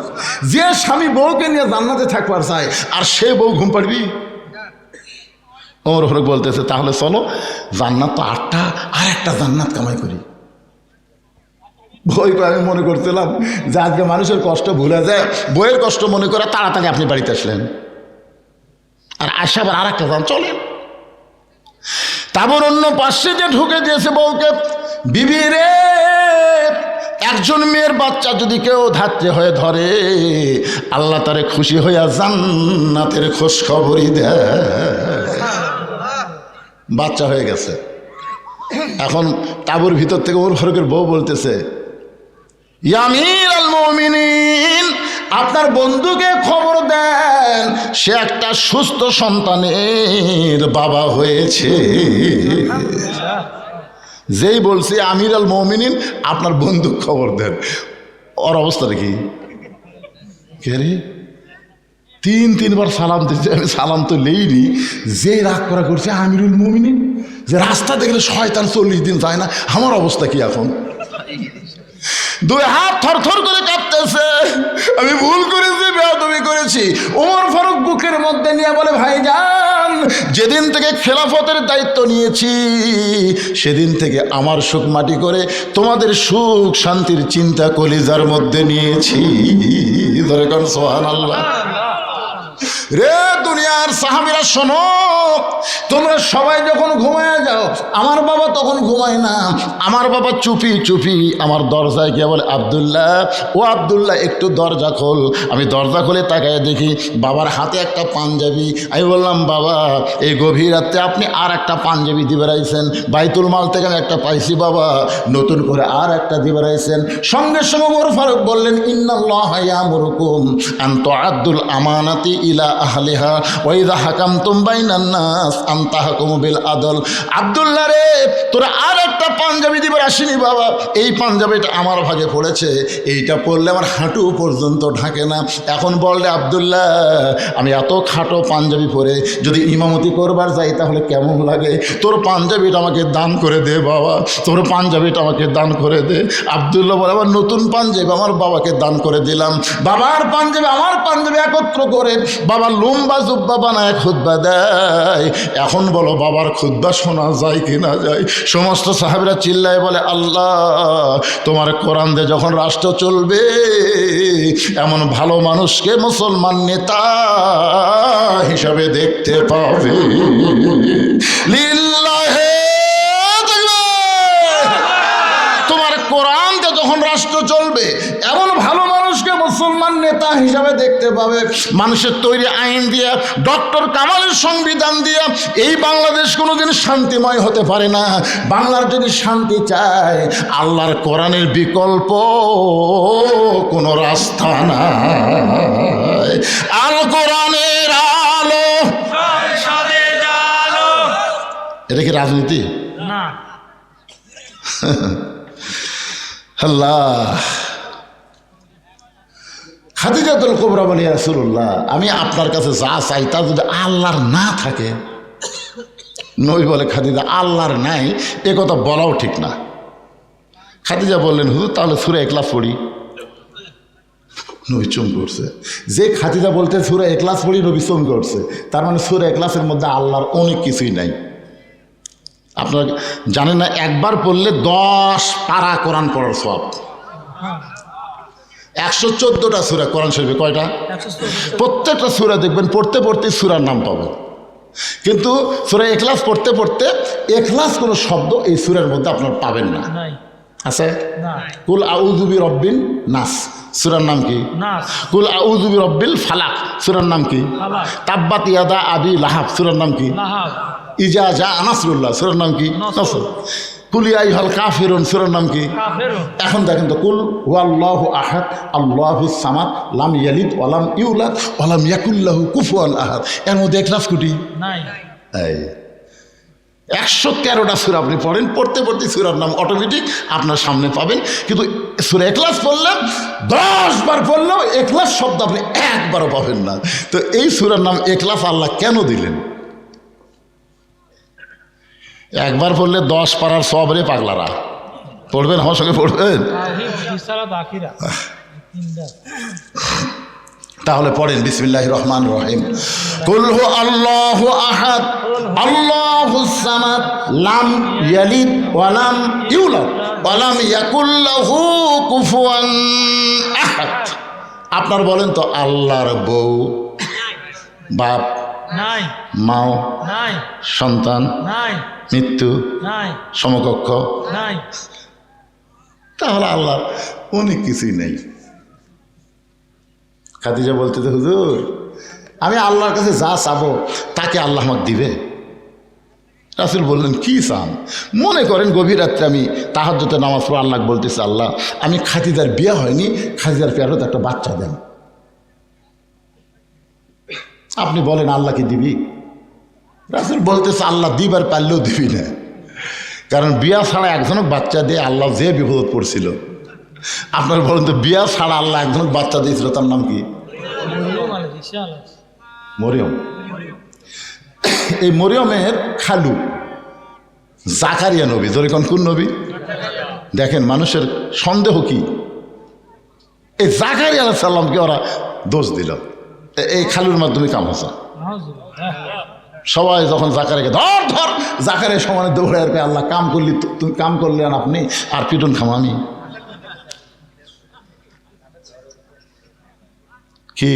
যে স্বামী বউকে নিয়ে জান্নাতে থাকবার চাই আর সে বউ ঘুম পাড়বি। ওমর ফারুক বলতেছে, তাহলে চলো জান্নাত তো 8টা, আর একটা জান্নাত কামাই করি। বই করে আমি মনে করছিলাম যে আজকে মানুষের কষ্ট ভুলে যায়, বইয়ের কষ্ট মনে করে তাড়াতাড়ি আপনি বাড়িতে আসলেন, আর আসে আবার আর একটা যান চলেন। তারপর অন্য পাশে যে ঢুকে দিয়েছে বউকে, বিবি রে, একজন মেয়ের বাচ্চা যদি কেউ ধাত্রে হয়ে ধরে, আল্লাহ তারে খুশি হইয়া জান্নাতের খোঁজ খবরই দেয়। বাচ্চা হয়ে গেছে। এখন তাবুর ভিতর থেকে ওমর ফারুকের বউ বলতেছে, ইয়া আমিরুল মুমিনিন, আপনার বন্ধুকে খবর দেন, সে একটা সুস্থ সন্তানের বাবা হয়েছে। যেই বলছে আমিরুল মুমিনিন, আপনার বন্ধু খবর দেন, ওর অবস্থাটা কি? কে রে? 3-3বার সালাম দিচ্ছে, আমি সালাম তো নেইনি। যে রাগ করা করছে আমিরুল মুমিনিন, যে রাস্তা দেখলে শয়তান 40 দিন যায় না, আমার অবস্থা কি এখন? 2 হাত থরথর করে কাঁপতেছে, আমি ভুল করেছি, বেয়াদবি করেছি। ওমর ফারুক বুকের মধ্যে নিয়ে বলে, ভাইজান, যেদিন থেকে খেলাফতের দায়িত্ব নিয়েছি সেদিন থেকে আমার সুখ মাটি করে তোমাদের সুখ শান্তির চিন্তা কলিজার মধ্যে নিয়েছি। ধরে কোন সুবহানাল্লাহ। রে দুনিয়ার সাহাবীরা শোনো, তোমরা সবাই যখন ঘুমায় যাও, আমার বাবা তখন ঘুমায় না। আমার বাবা চুপি চুপি আমার দরজায় গিয়ে বলে, আব্দুল্লাহ, ও আব্দুল্লাহ, একটু দরজা খোল। আমি দরজা খুলে তাকায় দেখি বাবার হাতে একটা পাঞ্জাবি। আমি বললাম, বাবা, এই গভীর রাতে আপনি আর একটা পাঞ্জাবি দিয়ে বেড়াইছেন, বাইতুল মাল থেকে আমি একটা পাইছি বাবা, নতুন করে আর একটা দিয়ে বেড়াইছেন। সঙ্গে সঙ্গে ওমর ফারুক বললেন, ইন্নাল্লাহা ইয়ামুরুকুম আন তুআদ্দুল আমানাতি ইলা আহলিহা ওয়া ইযা হাকামতুম বাইনান নাস আন তাহকুমু বিল আদল। আব্দুল্লাহ রে, তোরা আর একটা পাঞ্জাবি দিবার আসিনি বাবা, এই পাঞ্জাবিটা আমার ভাগে পড়েছে, এইটা পরলে আমার হাঁটু পর্যন্ত ঢাকে না। এখন বললে, আব্দুল্লাহ, আমি এত খাটো পাঞ্জাবি পরে যদি ইমামতি করবার যাই তাহলে কেমন লাগে? তোর পাঞ্জাবিটা আমাকে দান করে দে বাবা, তোর পাঞ্জাবিটা আমাকে দান করে দে। আব্দুল্লাহ বলে, আমার নতুন পাঞ্জাবি আমার বাবাকে দান করে দিলাম। বাবার পাঞ্জাবি আমার পাঞ্জাবি একত্র করে বাবা লম্বা জুব্বা বানায় খুতবা দেয়। এখন বলো, বাবার খুতবা শোনা যায় কি না যায়? সমস্ত সাহাবীরা চিল্লায় বলে, আল্লাহ, তোমার কোরআন দিয়ে যখন রাষ্ট্র চলবে, এমন ভালো মানুষকে মুসলমান নেতা হিসাবে দেখতে পাবে। লিল্লাহে তাকবীর। তোমার কোরআন দিয়ে যখন রাষ্ট্র চলবে, এমন ভালো মানুষকে মুসলমান নেতা হিসাবে দেখতে পাবে। মানুষের তৈরি আইন দিয়ে, ডক্টর কামালের সংবিধান দিয়ে এই বাংলাদেশ কোনোদিন শান্তিময় হতে পারে না। বাংলার যদি শান্তি চায়, আল্লাহর কোরআনের বিকল্প কোনো রাস্তা নাই। আল কোরআনের আলো, এটা কি রাজনীতি? না। আল্লাহ। খাদিজাতুল কুবরা বলে, ইয়া রাসূলুল্লাহ, আমি আপনার কাছে যা চাই তা যদি আল্লাহর না থাকে। নবী বলে, খাদিজা, আল্লাহর নাই এ কথা বলাও ঠিক না। খাদিজা বললেন, হুজুর, তাহলে সূরা ইখলাস পড়ি। নবী চুম করছে। যে খাদিজা বলতে সূরা ইখলাস পড়ি, নবী চুম করছে, তার মানে সূরা ইখলাসের মধ্যে আল্লাহর অনেক কিছুই নাই। আপনারা জানেন না, একবার পড়লে 10 পারা কোরআন পড়ার সওয়াব। 114টা সূরা কোরআন শরীফে, কয়টা? প্রত্যেকটা সূরা দেখবেন পড়তে পড়তে সূরার নাম পাবেন, কিন্তু সূরা ইখলাস পড়তে পড়তে ইখলাস কোনো শব্দ এই সূরার মধ্যে আপনার পাবেন না। আছে? কুল আউযু বিরাব্বিন নাস, সূরার নাম কি? নাস। কুল আউযু বিরাব্বিল ফালাক, সূরার নাম কি? ফালাক। তাব্বাত ইয়াদা আবি লাহাব, সূরার নাম কি? লাহাব। ইজা জা নাসরুল্লাহ, সূরার নাম কি? নাসর। কুল ইয়া আইয়ুহাল কাফিরুন, সূরার নাম কি? কাফিরুন। এখন দেখেন তো, কুল হুয়াল্লাহু আহাদ আল্লাহুস সামাদ লাম ইয়ালিদ ওয়া লাম ইউলাদ ওয়া লাম ইয়াকুল লাহু কুফুয়ান আহাদ, এর মধ্যে ইখলাস কোটি নাই। এই 113টা সূরা আপনি পড়েন, পড়তে পড়তে সূরার নাম অটোমেটিক আপনার সামনে পাবেন। কিন্তু সূরা ইখলাস পড়লেন 10 বার পড়লেও ইখলাস শব্দ আপনি একবারও পাবেন না। তো এই সূরার নাম ইখলাস আল্লাহ কেন দিলেন? একবার পড়লে 10 পারার সবরে পাগলারা পড়বেন, আমার সঙ্গে পড়বেন। তাহলে পড়েন বিসমিল্লাহির রহমানির রহিম। কুল হু আল্লাহু আহাদ আল্লাহুস সামাদ লাম ইয়ালিদ ওয়া লাম ইউলাদ ওয়া লাম ইয়াকুল লাহু কুফুয়ান আহাদ। আপনার বলেন তো, আল্লাহর বউ, বাপ নাই, মাও নাই, সন্তান নাই, মৃত্যু নাই, সমকক্ষ নাই। তাহলে আল্লাহ অনেক কিছুই নেই। খাদিজা বলতে তো, হুজুর আমি আল্লাহর কাছে যা চাবো তাকে আল্লাহ আমাকে দিবে। রাসূল বললেন, কি চান? মনে করেন গভীর রাত্রে আমি তাহাজ্জুদে নামাজ পড়ে আল্লাহ বলতেছি, আল্লাহ আমি খাদিজার বিয়ে হয়নি, খাদিজার পেয়ারত একটা বাচ্চা দেন। আপনি বলেন আল্লাহ কি দিবি? রাসূল বলতেছে, আল্লাহ দিবার পারলেও দিবি না, কারণ বিয়া ছাড়া একজনক বাচ্চা দিয়ে আল্লাহ যে বিপদ পড়ছিল। আপনার বলেন তো, বিয়া ছাড়া আল্লাহ একজনক বাচ্চা দিয়েছিল, তার নাম কি? মরিয়ম। এই মরিয়মের খালু জাকারিয়া নবী। ধরে কোন নবী? দেখেন মানুষের সন্দেহ কি, এই জাকারিয়া আলাইহিস সালামকে ওরা দোষ দিল, এই খালুর মাধ্যমে কাম হচ্ছে। সবাই যখন জাকারিয়াকে ধর ধর, জাকারিয়া সমানে দৌড়ে আর আল্লাহ কাম করলি, তুমি কাম করলেন আপনি, আর পিটন খাম আমি। কি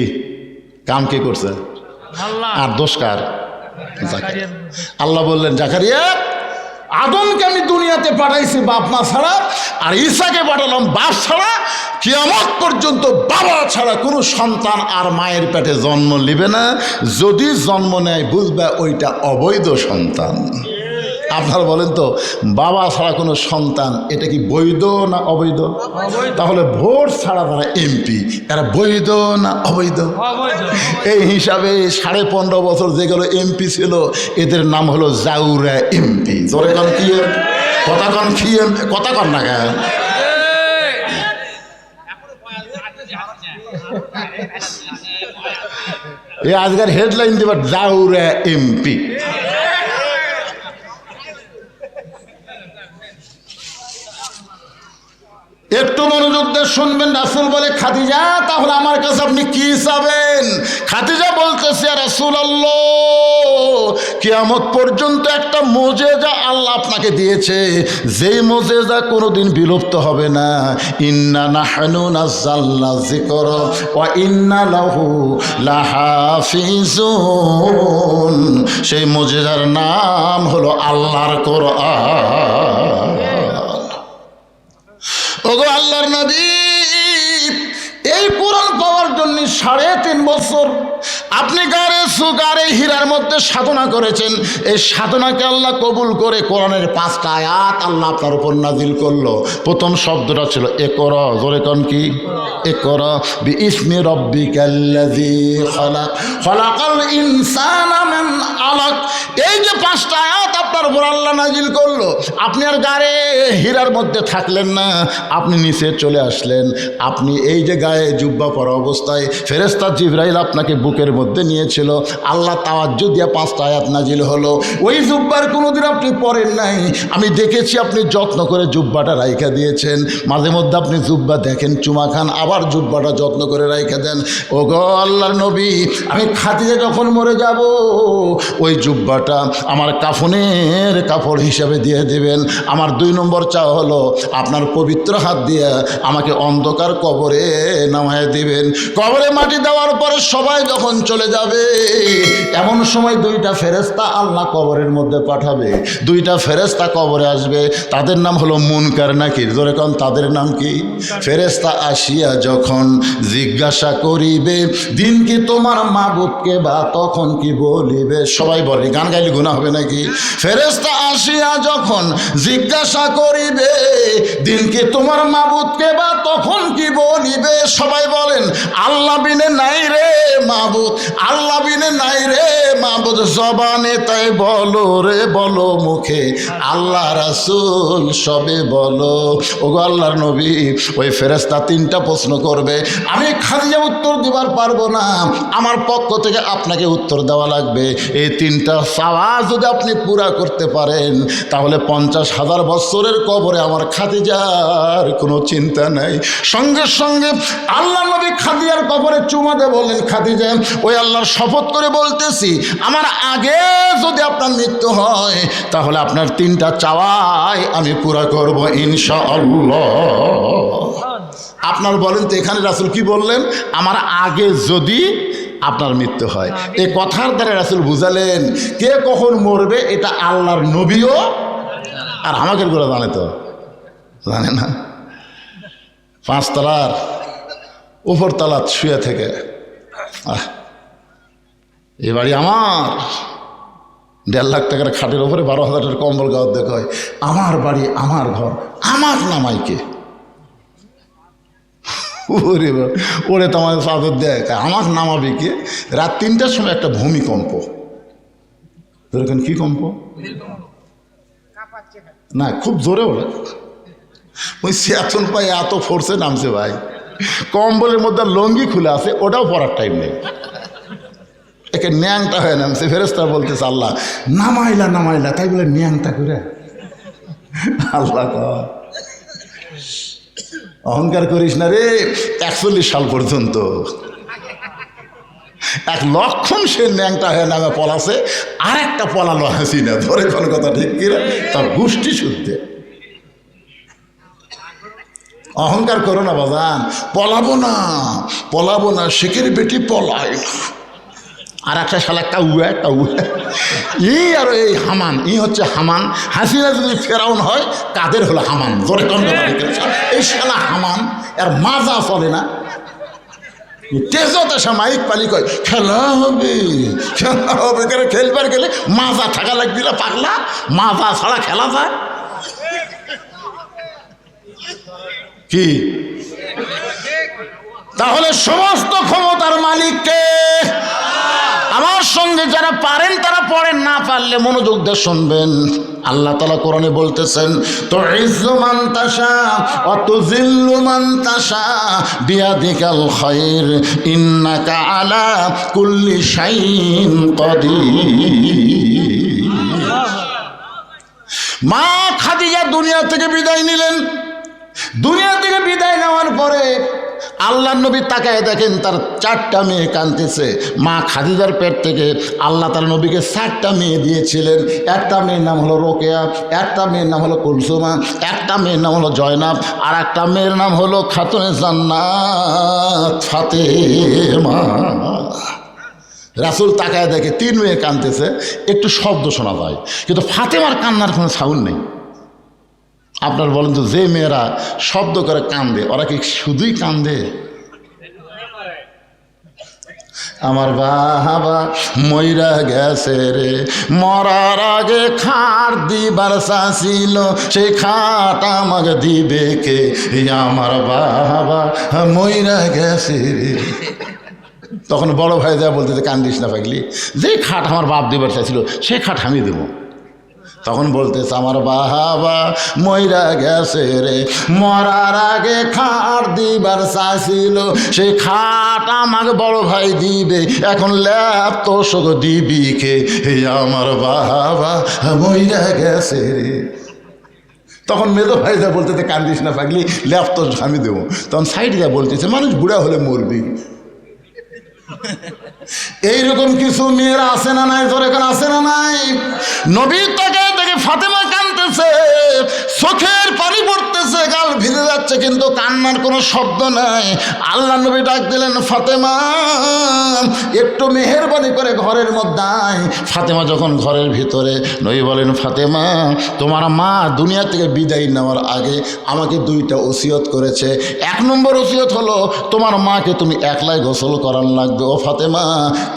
কাম কে করছে? আর দোষ কার? আল্লাহ বললেন, জাকারিয়া আদমকে আমি দুনিয়াতে পাঠাইছি বাপ মা ছাড়া, আর ঈসাকে পাঠালাম বাপ ছাড়া। কিয়ামত পর্যন্ত বাবা ছাড়া কোনো সন্তান আর মায়ের পেটে জন্ম নেবে না। যদি জন্ম নেয় বুঝবে ওইটা অবৈধ সন্তান। আপনারা বলেন তো, বাবা ছাড়া কোনো সন্তান এটা কি বৈধ না অবৈধ? তাহলে ভোট ছাড়া যারা এমপি, এরা বৈধ না অবৈধ? এই হিসাবে 15.5 বছর যেগুলো এমপি ছিল এদের নাম হলো জাউরা এমপি। জোরে কন কি কথা কন, কি কথা কন না কেন? এই আজকের হেডলাইন দেবার জাউরা এমপি। একটু মনোযোগ দিয়ে শুনবেন। রাসূল বলে, খাদিজা তাহলে আমার কাছে আপনি কি চাবেন? খাদিজা বলতেছে, রাসূলুল্লাহ কিয়ামত পর্যন্ত একটা মুজিজা আল্লাহ আপনাকে দিয়েছে, যেই মুজিজা কোনোদিন বিলুপ্ত হবে না। ইন্না নাহনু নাযালনা যিকরা ওয়া ইন্না লাহু লাহাফিজুন। সেই মুজিজার নাম হলো আল্লাহর কোরআন। ওগো আল্লাহর নবী, এই কোরআন পাওয়ার জন্য 3.5 বছর আপনি গারে হীরার মধ্যে সাধনা করেছেন। এই সাধনাকে আল্লাহ কবুল করে কোরআনের 5টা আয়াত আল্লাহ আপনার উপর নাজিল করলো। প্রথম শব্দটা ছিল ইকরা। জোরে কোন কি? ইকরা বিইসমি রাব্বিকাল্লাযী খালাক খালাকাল ইনসানা মিন আলাক। এই যে 5টা আয়াত আপনার উপর আল্লাহ নাজিল করলো, আপনি আর গারে হীরার মধ্যে থাকলেন না, আপনি নিচে চলে আসলেন। আপনি এই যে গায়ে জুব্বা পরা অবস্থায় ফেরেশতা জিবরাইল আপনাকে বুকের মধ্যে নিয়েছিল। আল্লাহ তাওয়াজ্জু দিয়ে 5টা আয়াত নাজিল হলো। ওই জুব্বার কোনোদিন আপনি পরেন নাই, আমি দেখেছি আপনি যত্ন করে জুব্বাটা রাইখা দিয়েছেন। মাঝে মধ্যে আপনি জুব্বা দেখেন, চুমা খান, আবার জুব্বাটা যত্ন করে রাইখা দেন। ও গো আল্লাহর নবী, আমি খাদিজা যখন মরে যাব, ওই জুব্বাটা আমার কাফনের কাপড় হিসাবে দিয়ে দেবেন। আমার 2 নম্বর চাওয়া হলো, আপনার পবিত্র হাত দিয়ে আমাকে অন্ধকার কবরে নামায় দিবেন। কবরে মাটি দেওয়ার পরে সবাই যখন চলে যাবে, এমন সময় 2টা ফেরেশতা আল্লাহ কবরের মধ্যে পাঠাবে। 2টা ফেরেশতা কবরে আসবে, তাদের নাম হলো মুনকার নাকির। জোরে কোন, তাদের নাম কি? ফেরেশতা আসিয়া যখন জিজ্ঞাসা করিবে, দিন কি তোমার মাবুদকে, বা তখন কি বলিবে? সবাই বলে, গান গাইলে গুনাহ হবে নাকি? ফেরেশতা আসিয়া যখন জিজ্ঞাসা করিবে, দিন কি তোমার মাবুদকে, বা তখন কি বলিবে? সবাই বলেন, আল্লাহ বিনে নাই রে মাবুদ, আল্লাহ বিনে নাই রে মাবুদ জবানে তাই বলো রে বলো মুখে, আল্লাহ রাসূল সবে বলো। ওগো আল্লাহর নবী, ওই ফেরেশতা তিনটা প্রশ্ন করবে, আমি খাদিজা উত্তর দিবার পারবো না, আমার পক্ষ থেকে আপনাকে উত্তর দেওয়া লাগবে। এই তিনটা চাওয়া যদি আপনি পুরা করতে পারেন, তাহলে 50,000 বছরের কবরে আমার খাদিজার কোনো চিন্তা নাই। সঙ্গে সঙ্গে আল্লাহ নবী খাদিজার কবরে চুমা দিয়ে বললেন, খাদিজা, ওই আল্লাহর শপথ করে বলতেছি, আমার আগে যদি আপনার মৃত্যু হয়, তাহলে আপনার তিনটা চাওয়াই আমি পুরা করব ইনশাআল্লাহ। আপনার বলেন তো এখানে রাসূল কি বললেন? আমার আগে যদি আপনার মৃত্যু হয়। এই কথার দ্বারা রাসূল বুঝালেন কে কখন মরবে এটা আল্লাহর নবীও আর আমাদের গুলো জানে, তো জানে না। 5 তলার উপর তলা শুয়ে থেকে, এ বাড়ি আমার, 1.5 লাখ টাকার খাটের উপরে 12,000 টাকার কম্বল গাওয়ার দেখায়, আমার বাড়ি আমার ঘর, আমার নামাইকে ওরে তো আমাদের চাদর দেয়, আমার নামাবি কে? রাত 3টার সময় একটা ভূমিকম্প, এরকম কি কম্প না, খুব জোরে ওঠে, ওই চেতন পাই এত ফোর্সে নামছে ভাই, কম্বলের মধ্যে লঙ্গি খুলে আছে, ওটাও পরার টাইম নেই, একে ন্যাংটা হয়ে নামছে। ফেরেশতা বলতেছে, আল্লাহ নামাইলা নামাইলা, তাই বলে ন্যাংটা করে? আল্লাহ অহংকার করিস না রে। 41 সাল পর্যন্ত 1 লক্ষণ সে ন্যাংটা হয়ে নামে পলাছে, আর একটা পলালো হাসিনা, ধরে কোনো কথা ঠিক কিনা, তার গোষ্ঠী শুদ্ধে। অহংকার করো না বাজান, পলাবো না, শেখের বেটি পলায় না। আর একটা শালা কাউয়া আর এই হামান, হচ্ছে হামান। হাসিনা যদি ফেরাউন হয়, কাদের হলো হামান, জোরে কোন কথা ঠিক আছে? এই শালা হামান, আর মাজা চলে না, তেজত আসা মাইক পালি কয় খেলা হবে করে, খেলবার গেলে মাজা থাকা লাগবি না পাগলা, মাজা ছাড়া খেলা যায় কি? তাহলে সমস্ত ক্ষমতার মালিককে। আমার সঙ্গে যারা পারেন তারা পড়েন, না পারলে মনোযোগ দিয়ে শুনবেন। আল্লাহ তাআলা কোরআনে বলতেছেন, তুইজ্জু মান তাশা ওয়া তুযিল্লু মান তাশা বিয়াদিকাল খায়র ইন্নাকা আলা কুল্লি শাইইন কাদির। মা খাদিজা দুনিয়া থেকে বিদায় নিলেন। দুনিয়া থেকে বিদায় নেওয়ার পরে আল্লাহ নবী তাকায় দেখেন তার 4টা মেয়ে কাঁদতেছে। মা খাদিজার পেট থেকে আল্লাহ তার নবীকে 4টা মেয়ে দিয়েছিলেন। একটা মেয়ের নাম হলো রোকেয়া, একটা মেয়ের নাম হলো কুলসুমা, একটা মেয়ের নাম হলো জয়নাব, আর একটা মেয়ের নাম হলো খাতুনে জান্নাত ফাতেমা। রাসূল তাকায় দেখে 3 মেয়ে কাঁদতেছে, একটু শব্দ শোনা যায়, কিন্তু ফাতেমার কান্নার কোনো সাউন্ড নেই। আপনার বলেন তো, যে মেয়েরা শব্দ করে কান্দে, ওরা কি শুধুই কান্দে? আমার বাবা মইরা গেছে রে, মরার আগে খাট দিবার চাছিল, সেই খাট আমাকে দিবে কে? আমার বাবা মইরা গেছে রে। তখন বড় ভাই যা বলতে, কান্দিস না পাগলি, যে খাট আমার বাপ দিবার চাইছিল সেই খাট আমি দেবো। তখন বলতেছে, আমার বাবা মইরা গেছে রে, মরার আগে খাট দিবার চাইছিল, সেই খাট আমাকে বড় ভাই দিবে, এখন ল্যাপ তো শোক দিবি কে? আমার বাবা মইরা গেছে রে। তখন মেজো ভাই যা বলতেছে, কান্দিস না পাগলি, ল্যাপ তো আমি দেবো। তখন সাইড যা বলতেছে, মানুষ বুড়া হলে মরবি। এইরকম কিছু মেয়েরা আছে না নাই? তোর এখানে আছে না নাই? নবীর তাকে দেখে ফাতেমা কাঁদতেছে, চোখের পানি পড়তেছে, গাল ভিজে যাচ্ছে, কিন্তু কান্নার কোনো শব্দ নাই। আল্লাহ নবী ডাক দিলেন, ফাতেমা একটু মেহেরবানি করে ঘরের মধ্যে আয়। ফাতেমা যখন ঘরের ভিতরে, নবী বলেন, ফাতেমা তোমার মা দুনিয়া থেকে বিদায় নেওয়ার আগে আমাকে 2টা ওসিয়ত করেছে। 1 নম্বর ওসিয়ত হলো, তোমার মাকে তুমি একলাই গোসল করার লাগবে। ও ফাতেমা,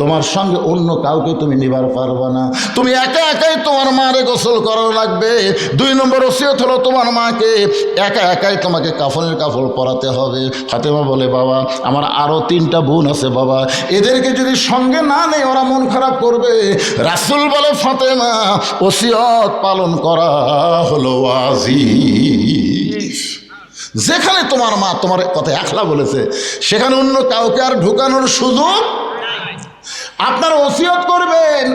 তোমার সঙ্গে অন্য কাউকে তুমি নিবার পারবে না, তুমি একা একাই তোমার মারে গোসল করার লাগবে। 2 নম্বর ওসিয়ত হলো, তোমার মাকে একা একাই তোমাকে কাফনের কাপড় পরাতে হবে। ফাতেমা বলে বাবা আমার আরও 3টা বোন আছে বাবা, এদেরকে যদি সঙ্গে না নেই ওরা মন খারাপ করবে। রাসূল বলে ফাতেমা ওসিয়ত পালন করা হলো ওয়াজিব। যেখানে তোমার মা তোমার কথা একলা বলেছে সেখানে অন্য কাউকে আর ঢুকানোর সুযোগ। আপনারা ওসিয়ত করবেন।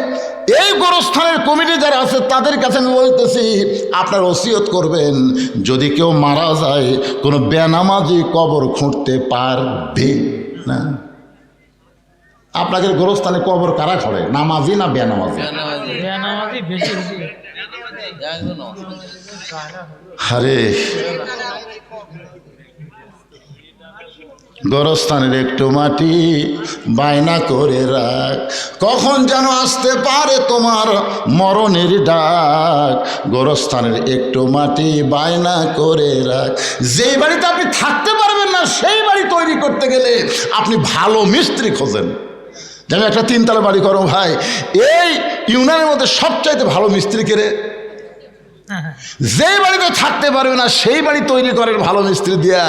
এই গোরস্থানের কমিটি যারা আছে তাদের কাছে আমি বলতেছি আপনারা ওসিয়ত করবেন যদি কেউ মারা যায় কোনো বেনামাজি কবর খুঁড়তে পারবে না। আপনাদের গোরস্থানে কবর কারা খড়ে, নামাজি না বেনামাজি? বেনামাজি বেশি বেশি। আরে গোরস্থানের একটু মাটি বায়না করে রাখ, কখন যেন আসতে পারে তোমার মরণের ডাক। গোরস্থানের একটু মাটি বায়না করে রাখ। যেই বাড়িতে আপনি থাকতে পারবেন না সেই বাড়ি তৈরি করতে গেলে আপনি ভালো মিস্ত্রি খোঁজেন। যেমন একটা 3 তলা বাড়ি করো ভাই, এই ইউনিয়নের মধ্যে সবচাইতে ভালো মিস্ত্রি কে রে? যেই বাড়িতে থাকতে পারবে না সেই বাড়ি তৈরি করেন ভালো মিস্ত্রি দিয়া।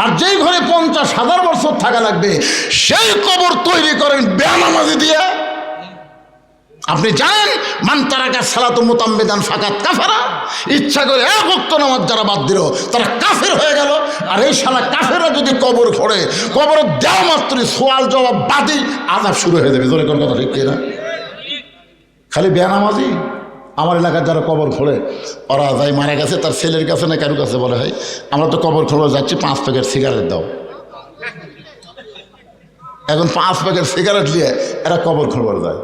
আর যেই ঘরে 50,000 বছর থাকা লাগবে সেই কবর তৈরি করেন বেনামাজি দিয়া। আপনি জানেন মান তারাকা সালাতুল মুতাম্মিদান ফাকাত কাফারা, ইচ্ছা করে 1 ওয়াক্ত নামাজ যারা বাদ দিল তারা কাফের হয়ে গেল। আর এই শালা কাফেররা যদি কবর খোঁড়ে, কবর দেওয়া মাত্রই সওয়াল জবাব বাদই আযাব শুরু হয়ে যাবে। জোরে কোন কথা ঠিক কিনা? খালি বেনামাজি। আমার এলাকার যারা কবর খোঁড়ে ওরা যাই মারা গেছে তার ছেলের কাছে না কারোর কাছে বলে হয় আমরা তো কবর খোঁড়ে যাচ্ছি 5 প্যাকেট সিগারেট দাও। এখন 5 প্যাকেট সিগারেট নিয়ে এরা কবর খোঁড়বার যায়।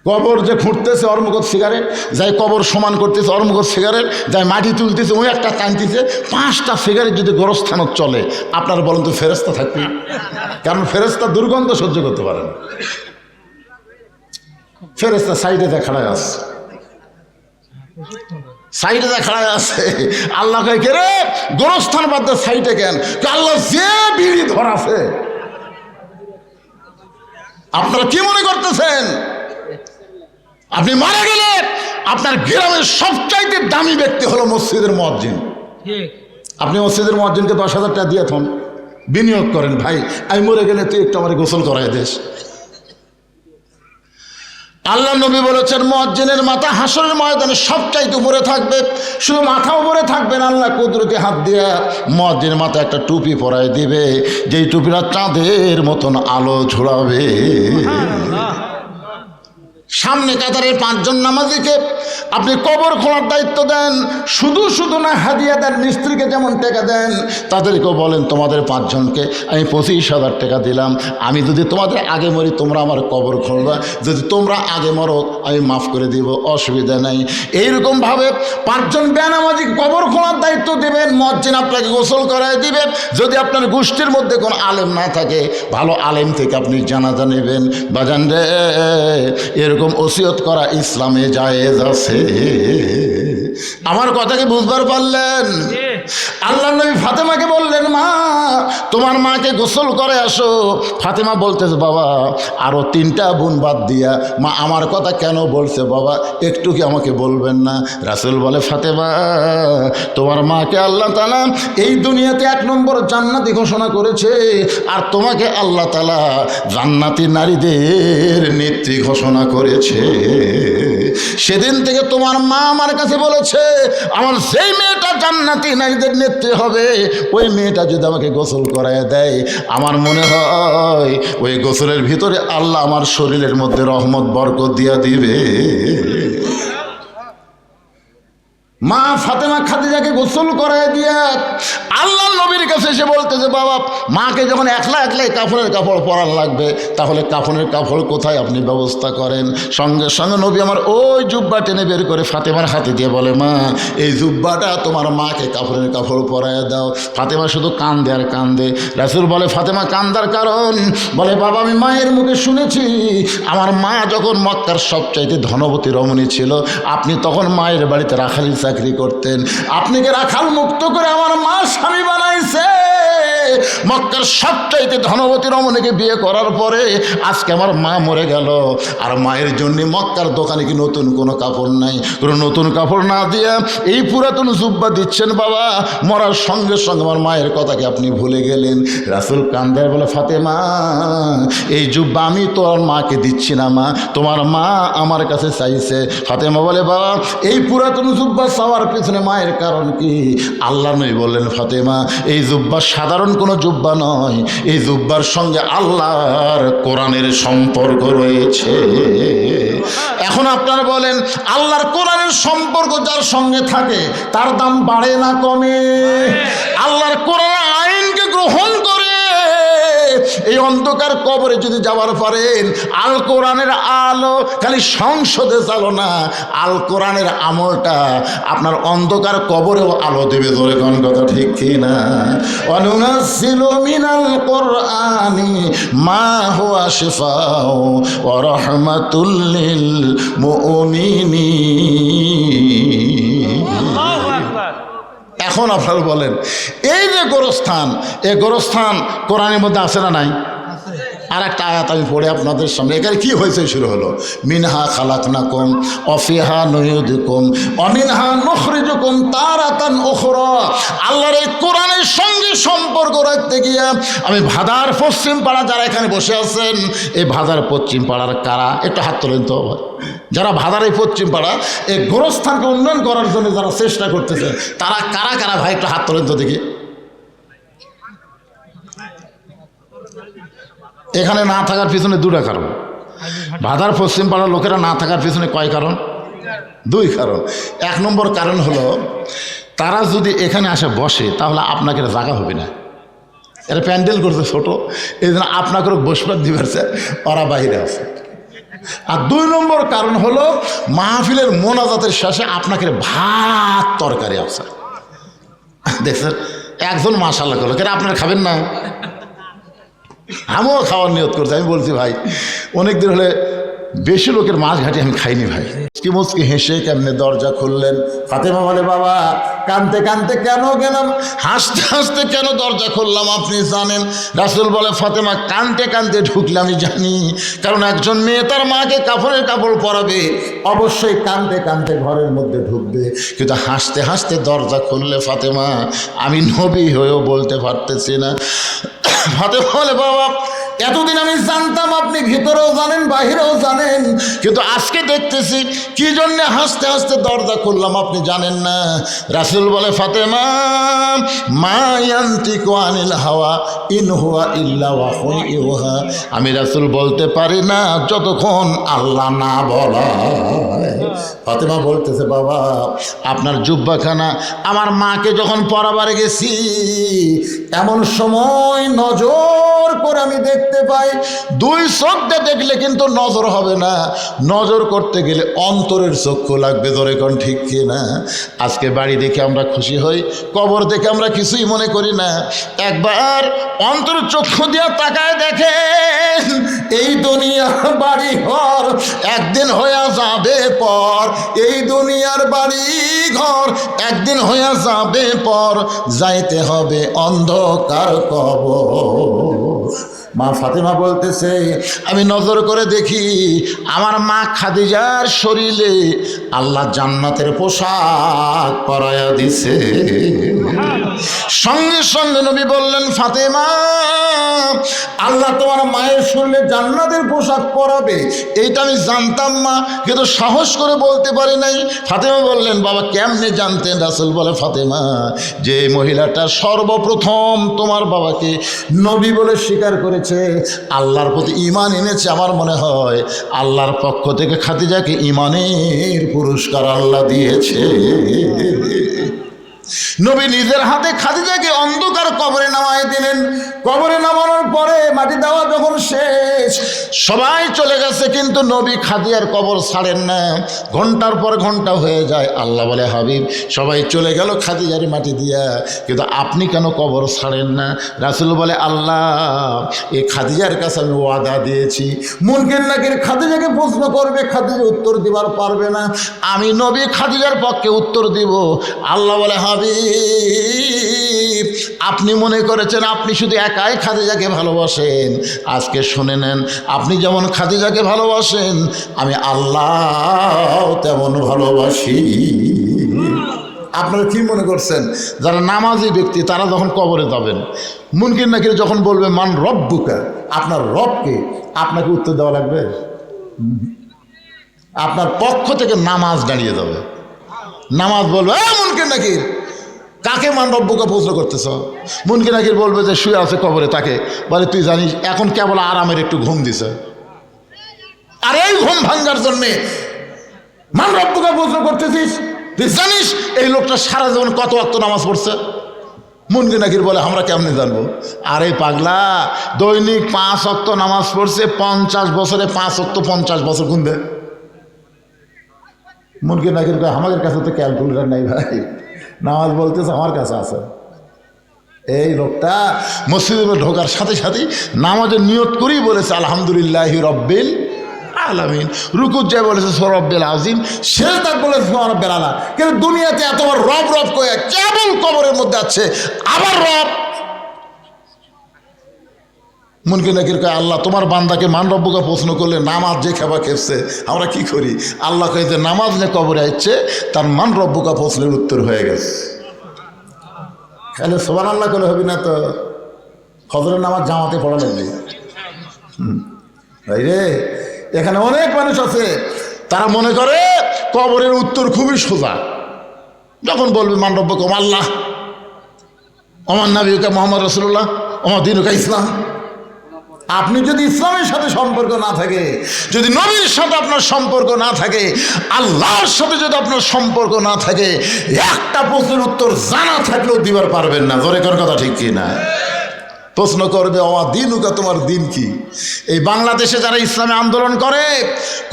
কবর যে খুঁড়তেছে ওর মুখত সিগারেট, যাই কবর সমান করতেছে ওর মুখত সিগারেট, যাই মাটি তুলতেছে ওই একটা টানতেছে। 5টা সিগারেট যদি গোরস্থানত চলে আপনারা বলেন তো ফেরেশতা থাকবে? কারণ ফেরেশতা দুর্গন্ধ সহ্য করতে পারে না। ফেরেশতা সাইডে দেখাড়ায় আছে, সাইডে দেখাড়ায় আছে। আল্লাহ কয় কে রে গোরস্থান বাদ দে সাইডে কেন? আল্লাহ যে বিড়ি ধরাছে। আপনারা কি মনে করতেছেন আপনি মারা গেলে আপনার গ্রামের সবচাইতে দামি ব্যক্তি হলো মসজিদের মুয়াজ্জিন। আপনি মসজিদের মুয়াজ্জিনকে 10,000 টাকা দিয়ে থন, বিনিয়োগ করেন ভাই আমি মরে গেলে তুই একটু আমার গোসল করাই দিস। আল্লাহ নবী বলেছেন মুয়াজ্জিনের মাথা হাসরের ময়দানে সবচাইতে উপরে থাকবে। শুধু মাথা উপরে থাকবে না, আল্লাহ কুদরতি হাত দিয়ে মুয়াজ্জিনের মাথা একটা টুপি পরায় দিবে, যেই টুপিটা চাঁদের মতন আলো ঝোলাবে। সামনে কাতারের 5 জন নামাজিকে আপনি কবর খোঁড়ার দায়িত্ব দেন। শুধু শুধু না হাদিয়া দেন, মিস্ত্রিকে যেমন টাকা দেন তাদেরকেও বলেন তোমাদের 5 জনকে আমি 25,000 টাকা দিলাম, আমি যদি তোমাদের আগে মরি তোমরা আমার কবর খোঁড়বা, যদি তোমরা আগে মরো আমি মাফ করে দিব, অসুবিধা নাই। এইরকমভাবে 5 জন বেনামাজি কবর খোঁড়ার দায়িত্ব দেবেন। মুয়াজ্জিন আপনাকে গোসল করায় দিবে। যদি আপনার গোষ্ঠীর মধ্যে কোনো আলেম না থাকে ভালো আলেম থেকে আপনি জানাজা নেবেন। বাজান রে এরকম ওসিয়ত করা ইসলামে জায়েজ আছে। আমার কথাকে বুঝবার পারলেন? আল্লাহ নবী ফাতেমাকে বললেন মা তোমার মাকে গোসল করে আসো। ফাতেমা বলতেছে বাবা আরো 3টা বোন বাদ দিয়া মা আমার কথা কেন বলছে বাবা একটু কি আমাকে বলবেন না? রাসূল বলে ফাতেমা তোমার মাকে আল্লাহ তাআলা এই দুনিয়াতে 1 নম্বর জান্নাতি ঘোষণা করেছে, আর তোমাকে আল্লাহ তাআলা জান্নাতি নারীদের নেত্রী ঘোষণা করেছে। সেদিন থেকে তোমার মা আমার কাছে বলেছে আমার যেই মেয়েটা জান্নাতি নারীদের নেত্রী হবে ওই মেয়েটা যদি আমাকে গোসল করায় দেয় আমার মনে হয় ওই গোসলের ভিতরে আল্লাহ আমার শরীরের মধ্যে রহমত বরকত দিয়া দিবে। মা ফাতেমা খাদিজাকে গোসল করায় দিয়া আল্লাহ নবীর কাছে এসে বলতেছে বাবা মাকে যখন একলাই কাফনের কাপড় পরার লাগবে তাহলে কাফনের কাপড় কোথায় আপনি ব্যবস্থা করেন? সঙ্গে সঙ্গে নবী আমার ওই জুব্বা টেনে বের করে ফাতেমার হাতে দিয়ে বলে মা এই জুব্বাটা তোমার মাকে কাফনের কাপড় পরায় দাও। ফাতেমা শুধু কান্দে আর কান্দে। রাসূল বলে ফাতেমা কান্দার কারণ? বলে বাবা আমি মায়ের মুখে শুনেছি আমার মা যখন মক্কার সবচাইতে ধনবতী রমণী ছিল আপনি তখন মায়ের বাড়িতে রাখালি চাকরি করতেন, আপনাকে রাখাল মুক্ত করে আমার মা স্বামী বানাইছে। মক্কার সবচাইতে ধনবতী রমণীকে বিয়ে করার পরে আজকে আমার মা মরে গেল, আর মায়ের জন্য মক্কার দোকানে কি নতুন কোনো কাপড় নাই? কোনো নতুন কাপড় না দিয়ে এই পুরাতন জুব্বা দিচ্ছেন বাবা। মরার সঙ্গে সঙ্গে আমার মায়ের কথাকে আপনি ভুলে গেলেন। রাসূল কান্দার বলে, ফাতেমা এই জুব্বা আমি তোর মাকে দিচ্ছি না মা, তোমার মা আমার কাছে চাইছে। ফাতেমা বলে, বাবা এই পুরাতন জুব্বা চাওয়ার পিছনে মায়ের কারণ কি? আল্লাহ নবী বললেন, ফাতেমা এই জুব্বা সাধারণ কোনো জুব্বা নয়, এই জুব্বার সঙ্গে আল্লাহর কোরআনের সম্পর্ক রয়েছে। এখন আপনারা বলেন, আল্লাহর কোরআনের সম্পর্ক যার সঙ্গে থাকে তার দাম বাড়ে না কমে? আল্লাহর কোরআন আইনকে গ্রহণ করে এই অন্ধকার কবরে যদি যাওয়ার পারেন, আল কোরআনের আলো খালি সংসদে চালো না, আল কোরআনের আমলটা আপনার অন্ধকার কবরেও আলো দেবে। ধরে কোন কথা ঠিক কি না? ওয়ানুনাজ্জিলু মিনাল কোরআনি মা হুয়া শিফাউ ওয়া রাহমাতুল লিল মুমিনিন। আল্লাহু আকবার। এখন আপনারা বলেন, এই যে গোরস্থান, এই গোরস্থান কোরআনের মধ্যে আছে না নাই? আর একটা আয়াত আমি পড়ে আপনাদের সামনে। এখানে কি হয়েছে শুরু হলো, মিনহা খালাকনাকুম অফিহা নুইদুকুম অমিনহা নুখরিজুকুম তারাতান উখরা। আল্লাহর এই কোরআনের সঙ্গে সম্পর্ক রাখতে গিয়ে আমি ভাদার পশ্চিম পাড়া, যারা এখানে বসে আছেন, এই ভাদার পশ্চিম পাড়ার কারা একটু হাত তোলেন তো? যারা ভাদার এই পশ্চিম পাড়া এই গোরস্থানকে উন্নয়ন করার জন্য যারা চেষ্টা করতেছে, তারা কারা কারা ভাই একটু হাত তোলেন তো দেখি। এখানে না থাকার পিছনে দুটা কারণ। ভাদার পশ্চিম পাড়ার লোকেরা না থাকার পিছনে কয় কারণ? দুই কারণ। এক নম্বর কারণ হলো, তারা যদি এখানে আসে বসে তাহলে আপনাকে জায়গা হবে না, এরা প্যান্ডেল করছে ছোট, এই জন্য আপনাকে বসবার দিবেছে, ওরা বাইরে আছে। আর দুই নম্বর কারণ হলো, মাহফিলের মোনাজাতের শেষে আপনাকে ভাত তরকারি আছে। দেখছেন, একজন মাশাআল্লাহ করলো, কেন আপনারা খাবেন না? আমিও খাওয়ার নিয়ত করছি। আমি বলছি, ভাই অনেকদিন হলে বেশি লোকের মাছ ঘাটি আমি খাইনি ভাই। মুচকি মুচকি হেসে কেমনে দরজা খুললেন। ফাতেমা বলে, বাবা কানতে কানতে কেন গেলাম, হাসতে হাসতে কেন দরজা খুললাম আপনি জানেন? রাসূল বলে, ফাতেমা কানতে কানতে ঢুকলে আমি জানি, কারণ একজন মেয়ে তার মাকে কাপড়ের কাপড় পরাবে, অবশ্যই কানতে কানতে ঘরের মধ্যে ঢুকবে, কিন্তু হাসতে হাসতে দরজা খুললে ফাতেমা আমি নবী হয়েও বলতে পারতেছি না। ফাতেমা বলে, বাবা এতদিন আমি জানতাম আপনি ভিতরেও জানেন বাহিরেও জানেন, কিন্তু আজকে দেখতেছি কি জন্য হাসতে হাসতে দরজা খুললাম আপনি জানেন না। রাসূল বলে, ফাতেমা মা ইয়ান্তিকু আনিল হাওয়া ইন হুয়া ইল্লা ওয়াহয়ুন ইউহা। আমি রাসূল বলতে পারি না যতক্ষণ আল্লাহ না বলায়। ফাতেমা বলতেছে, বাবা আপনার জুব্বাখানা আমার মাকে যখন পরাবারে গেছি, এমন সময় নজর করে আমি দেখতে পাই, দুই চোখটা দেখলে কিন্তু নজর হবে না, নজর করতে গেলে অন্তরের চক্ষু লাগবে। ধরে কোন ঠিক কি না? আজকে বাড়ি দেখে আমরা খুশি হই, কবর দেখে আমরা কিছুই মনে করি না। একবার অন্তর চক্ষু দিয়ে তাকায় দেখেন, এই দুনিয়া বাড়ি ঘর একদিন হয়ে যাবে পর, এই দুনিয়ার বাড়ি ঘর একদিন হয়ে যাবে পর, যাইতে হবে অন্ধকার কবর। মা ফাতেমা বলতেছে, আমি নজর করে দেখি আমার মা খাদিজার শরীরে আল্লাহ জান্নাতের পোশাক পরায়া দিছে। সঙ্গে সঙ্গে নবী বললেন, ফাতেমা আল্লাহ তোমার মায়ের শরীরে জান্নাতের পোশাক পরাবে, এইটা আমি জানতাম মা, কিন্তু সাহস করে বলতে পারি নাই। ফাতেমা বললেন, বাবা কেমনে জানতেন? রাসূল বলে, ফাতেমা যে মহিলাটা সর্বপ্রথম তোমার বাবাকে নবী বলে স্বীকার করেছে, আল্লাহর প্রতি ঈমান এনেছে, আমার মনে হয় আল্লাহর পক্ষ থেকে খাদিজাকে ঈমানের পুরস্কার আল্লাহ দিয়েছে। নবী নিজের হাতে খাদিজাকে অন্ধকার কবরে নামায় দিলেন। কবরে নামানোর পরে মাটি দেওয়া যখন শেষ, সবাই চলে গেছে, কিন্তু নবী খাদিজার কবর ছাড়েন না। ঘন্টার পর ঘন্টা হয়ে যায়। আল্লাহ বলে, হাবিব সবাই চলে গেল খাদিজার মাটি দিয়া, কিন্তু আপনি কেন কবর ছাড়েন না? রাসূল বলে, আল্লাহ এই খাদিজার কাছে আমি ওয়াদা দিয়েছি, মুনকির নাকির খাদিজাকে প্রশ্ন করবে, খাদিজা উত্তর দিবার পারবে না, আমি নবী খাদিজার পক্ষে উত্তর দিব। আল্লাহ বলে, হাবিব আপনি মনে করেছেন আপনি শুধু একাই খাদিজাকে ভালোবাসেন, আজকে শুনে নেন, আপনি যেমন খাদিজাকে ভালোবাসেন আমি আল্লাহ তেমন ভালোবাসি। আপনারা কি মনে করছেন যারা নামাজি ব্যক্তি তারা যখন কবরে যাবেন, মুনকির নাকির যখন বলবে মান রব্বুকা, আপনার রবকে, আপনাকে উত্তর দেওয়া লাগবে? আপনার পক্ষ থেকে নামাজ দাঁড়িয়ে যাবে, নামাজ বলবে মুনকির নাকির কাকে মান রব্বুকা প্রশ্ন করতেছ? মুনকির নাকির বলবে যে শুয়ে আছে কবরে, তাকে বলে তুই জানিস এখন কেবল আরামের একটু ঘুম দিছে, আর এই ঘুম ভাঙ্গার জন্যে মান রব্বুকা প্রশ্ন করতেছিস? তুই জানিস এই লোকটা সারা জীবন কত ওয়াক্ত নামাজ পড়ছে? মুনকির নাকির বলে আমরা কেমনে জানবো? আরে পাগলা, দৈনিক 5 ওয়াক্ত নামাজ পড়ছে, 50 বছরে 5 ওয়াক্ত 50 বছর গুনবে। মুনকির নাকির কয় আমাদের কাছে তো ক্যালকুলেটার নাই ভাই, নামাজ বলতেছে আমার কাছে আছে। এই লোকটা মসজিদে ঢোকার সাথে সাথে নামাজের নিয়ত করেই বলেছে আলহামদুলিল্লাহি রব্বিল আলামিন, রুকুত যায় বলেছে রব্বিল আযীম, সেজদাত বলেছে রব্বিল আলা। কিন্তু দুনিয়াতে এতবার রব রব করে কেবল কবরের মধ্যে আছে আবার রব। মুনকির নাকির কয় আল্লাহ তোমার বান্দাকে মান রব্বুকা প্রশ্ন করলে নামাজ যে খেপা খেপছে আমরা কি করি? আল্লাহ কয়ে যে নামাজ নিয়ে কবরে আসছে তার মান রব্বুকা প্রশ্নের উত্তর হয়ে গেছে। তাহলে সুবহানাল্লাহ করলে হবে না তো? ফজরের নামাজ জামাতে পড়া লাগবে। ভাই রে, এখানে অনেক মানুষ আছে তারা মনে করে কবরের উত্তর খুবই সোজা। যখন বলবে মান রব্বুকা আল্লাহ, ওমান নবিয়ুকা মুহাম্মদ রাসূলুল্লাহ, ওমা দীনুকা ইসলাম, আপনি যদি ইসলামের সাথে সম্পর্ক না থাকে, যদি নবীর সাথে আপনার সম্পর্ক না থাকে, আল্লাহর সাথে যদি আপনার সম্পর্ক না থাকে, একটা প্রশ্নের উত্তর জানা থাকলেও দিবার পারবেন না। জোরে কর কথা ঠিক কি না? প্রশ্ন করবে ওয়া দিনুকা, তোমার দিন কি? এই বাংলাদেশে যারা ইসলামে আন্দোলন করে,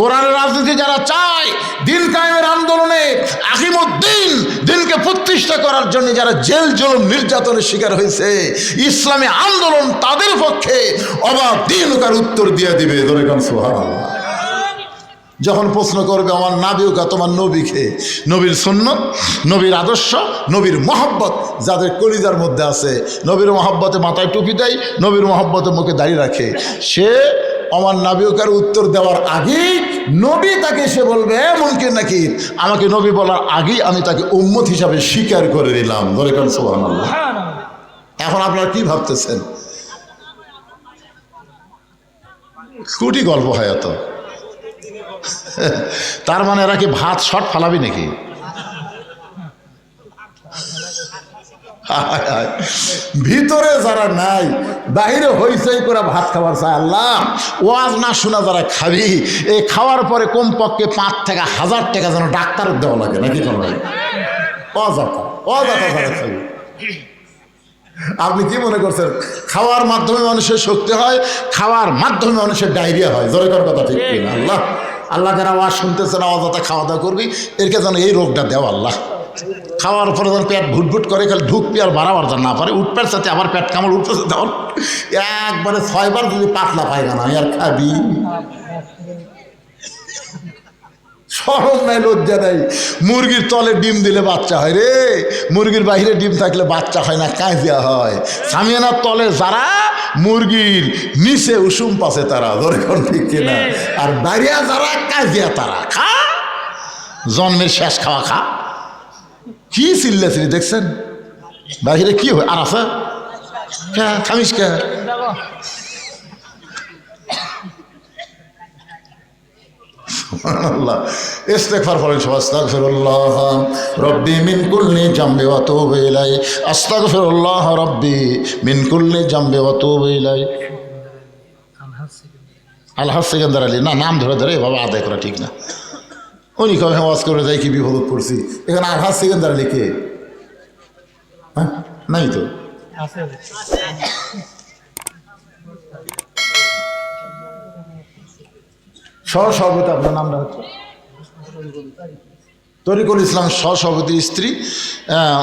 কোরআনের রাজনীতি যারা চায়, দিন কায়েমের আন্দোলনে আকিমুদ্দিন দিনকে প্রতিষ্ঠা করার জন্য যারা জেল জুলুম নির্যাতনের শিকার হয়েছে, ইসলামী আন্দোলন তাদের পক্ষে ওয়া দিনুকার উত্তর দিয়ে দিবে। ধরে কান সুবহানাল্লাহ। যখন প্রশ্ন করবে আমার নাবিউকা, তোমার নবীকে, নবীর সুন্নত, নবীর আদর্শ, নবীর মহব্বত যাদের কলিজার মধ্যে আছে, নবীর মহব্বতে মাথায় টুপি দেয়, নবীর মহব্বতে মুখে দাঁড়িয়ে রাখে, সে আমার নাবিউকার উত্তর দেওয়ার আগেই নবী তাকে সে বলবে মুনকির নাকির, আমাকে নবী বলার আগেই আমি তাকে উম্মত হিসাবে স্বীকার করে নিলাম। ধরে কান সুবহানাল্লাহ। এখন আপনারা কি ভাবতেছেন? কোটি গল্প হয় এত, তার মানে এরা কি ভাত শর্ট ফালাবি নাকি? ভিতরে যারা নাই বাহিরে হইচই করে ভাত খাবার চায়। আল্লাহ ওয়াজ না শোনা যারা খাবি, এই খাওয়ার পরে কমপক্ষে 5 থেকে 1000 টাকা যেন ডাক্তারের দেওয়া লাগে নাকি? অযথা অযথা যারা খাবি। আপনি কি মনে করছেন খাওয়ার মাধ্যমে মানুষের শক্তি হয়, খাওয়ার মাধ্যমে মানুষের ডায়রিয়া হয়? জোরে কর কথা ঠিক কিনা? আল্লাহ আল্লাহ যারা আওয়াজ শুনতেছে না, অযথা খাওয়া দাওয়া করবি, এরকে যেন এই রোগটা দেওয়া আল্লাহ। খাওয়ার পরে যেন পেট ভুটভুট করে, খালি ঢুকবি আর বাড়াবার যেন না পারে, উঠপের সাথে আবার পেট কামড় উঠতেছে, তখন একবারে 6 বার যদি পাতলা পায়খানা আর খাবি, শরম নাই, লজ্জা নাই। মুরগির তলে ডিম দিলে বাচ্চা হয় রে, মুরগির বাহিরে ডিম থাকলে বাচ্চা হয় না, কাঁজিয়া হয়। সামিয়ানার তলে যারা, মুরগির নিচে উষুম পাশে তারা। ধরে কোন ঠিক কিনা? আর বাইরিয়া যারা, কাঁজিয়া তারা। খা, জন্মের শেষ খাওয়া খা। কি চিল্লাছিলি দেখছেন? বাহিরে কি হয়? আর আছে খামিস কে? সুবহানাল্লাহ। ইস্তেগফার পড়েন সবাই। আস্তাগফিরুল্লাহ রব্বি মিন কুল্লি জামবি ওয়া আতুবু ইলাইহি, আস্তাগফিরুল্লাহ রব্বি মিন কুল্লি জামবি ওয়া আতুবু ইলাইহি। আলহাজ সেকেন্দার আলী, না নাম ধরে ধরে বাবা আদায় করা ঠিক না। উনি কবে ওয়াজ করে যাই কি বিপদ পড়ছি। এখানে আলহাজ সেকেন্দার আলী কে? হ্যাঁ নাই তো। সহসভাপতি আপনার নামটা হচ্ছে তরিকুল ইসলাম, সহসভাপতির স্ত্রী।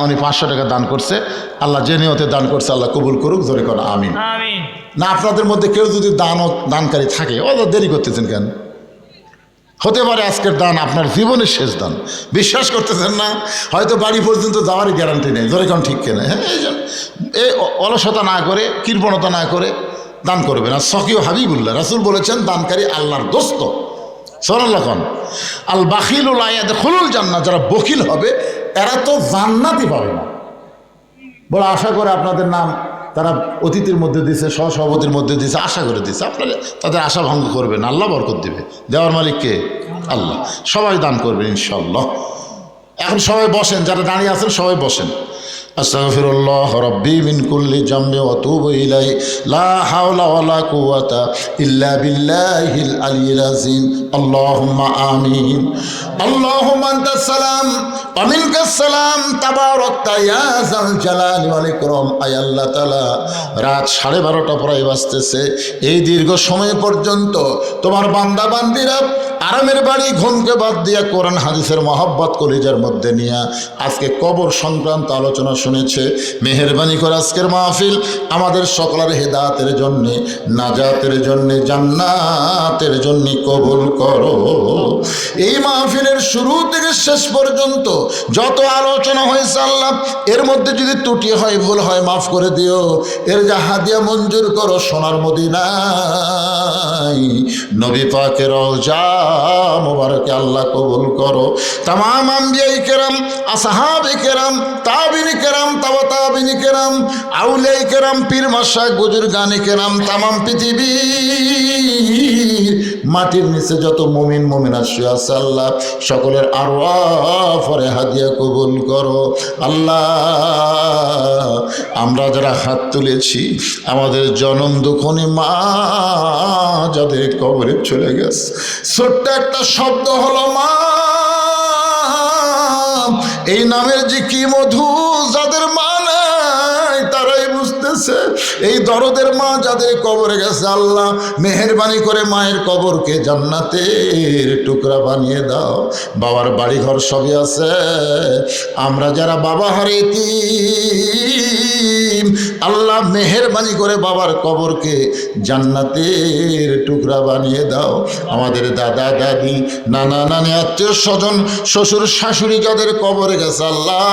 উনি 500 টাকা দান করছে। আল্লাহ যে নিয়তে দান করছে আল্লাহ কবুল করুক, জোরে কোন আমিন। আমিন। না আপনাদের মধ্যে কেউ যদি দানকারী থাকে, ও দেরি করতেছেন কেন? হতে পারে আজকের দান আপনার জীবনের শেষ দান, বিশ্বাস করতেছেন না? হয়তো বাড়ি পর্যন্ত যাওয়ারই গ্যারান্টি নেই, ধরে কোন ঠিক কেনা। হ্যাঁ, এই অলসতা না করে, কৃপণতা না করে দান করবেন। আর সকিও হাবিবুল্লাহ রাসূল বলেছেন দানকারী আল্লাহর দোস্ত। সুবহানাল্লাহ। আল বাখিলু লা ইয়াদখুলুল জান্নাহ, যারা বখিল হবে এরা তো জান্নাতই পাবে না। বড় আশা করে আপনাদের নাম তারা অতিথির মধ্যে দিছে, সহসভাপতির মধ্যে দিছে, আশা করে দিছে। আপনারা তাদের আশা ভঙ্গ করবেন, আল্লাহ বরকত দিবে। দেওয়ার মালিককে আল্লাহ। সবাই দান করবেন ইনশাআল্লাহ। এখন সবাই বসেন, যারা দাঁড়িয়ে আছেন সবাই বসেন। আস্তাগফিরুল্লাহ রাব্বি মিন কুল্লি জামবি ওয়া আতুবু ইলাইহি লা হাওলা ওয়ালা কুওয়াতা ইল্লা বিল্লাহিল আলিয়্যিল আযীম। আল্লাহুম্মা আমিন। আল্লাহুম্মা আনতাস সালাম ওয়া মিনকাস সালাম তাবারাকতা ইয়া যাল জালালি ওয়াল ইকরাম। আয় আল্লাহ তাআলা, রাত 12:30 প্রায় বাজতেছে। এই দীর্ঘ সময় পর্যন্ত তোমার বান্দা বান্দিরা আরামের বাড়ি ঘুমকে বাদ দিয়া কোরআন হাদিসের মহব্বত কলিজার মধ্যে নিয়ে আজকে কবর সংক্রান্ত আলোচনা শুনেছে। মেহেরবানি করে আজকের মাহফিল আমাদের সকলের হেদায়েতের জন্যে, নাজাতের জন্যে, জান্নাতের জন্যে কবুল করো। এই মাহফিলের শুরু থেকে শেষ পর্যন্ত যত আলোচনা হয়েছে আল্লাহ, এর মধ্যে যদি ত্রুটি হয়, ভুল হয়, মাফ করে দিও। এর যা হাদিয়া মঞ্জুর করো সোনার মদিনায় নবী পাকের রওজা মুবারকে আল্লাহ কবুল করো। তামাম আম্বিয়ায়ে কেরাম, আসহাবে কেরাম, তাবিঈনে কেরাম, তাবা তাবিঈনে কেরাম, আউলিয়ায়ে কেরাম, পীর মাশায়েখ, বুজুর্গানে কেরাম, তামাম পৃথিবীর মাটির নিচে যত মুমিন মুমিনাত শুয়ে আছে আল্লাহ, সকলের আরওয়াহ পরে হাদিয়া কবুল করো আল্লাহ। আমরা যারা হাত তুলেছি, আমাদের জনম দুঃখনী মা যাদের কবরে চলে গেছে, ছোট্ট একটা শব্দ হলো মা। এই নামের যে কি মধু, যাদের মা নাই তারাই বুঝতেছে। এই দরদের মা যাদের কবরে গেছে আল্লাহ, মেহেরবানি করে মায়ের কবরকে জান্নাতের টুকরা বানিয়ে দাও। বাবার বাড়ি ঘর সবই আছে, আমরা যারা বাবা হারাইছি আল্লাহ মেহেরবানি করে বাবার কবরকে জান্নাতের টুকরা বানিয়ে দাও। আমাদের দাদা দাদি, নানা নানি, আত্মীয় স্বজন, শ্বশুর শাশুড়ি যাদের কবরে গেছে আল্লাহ,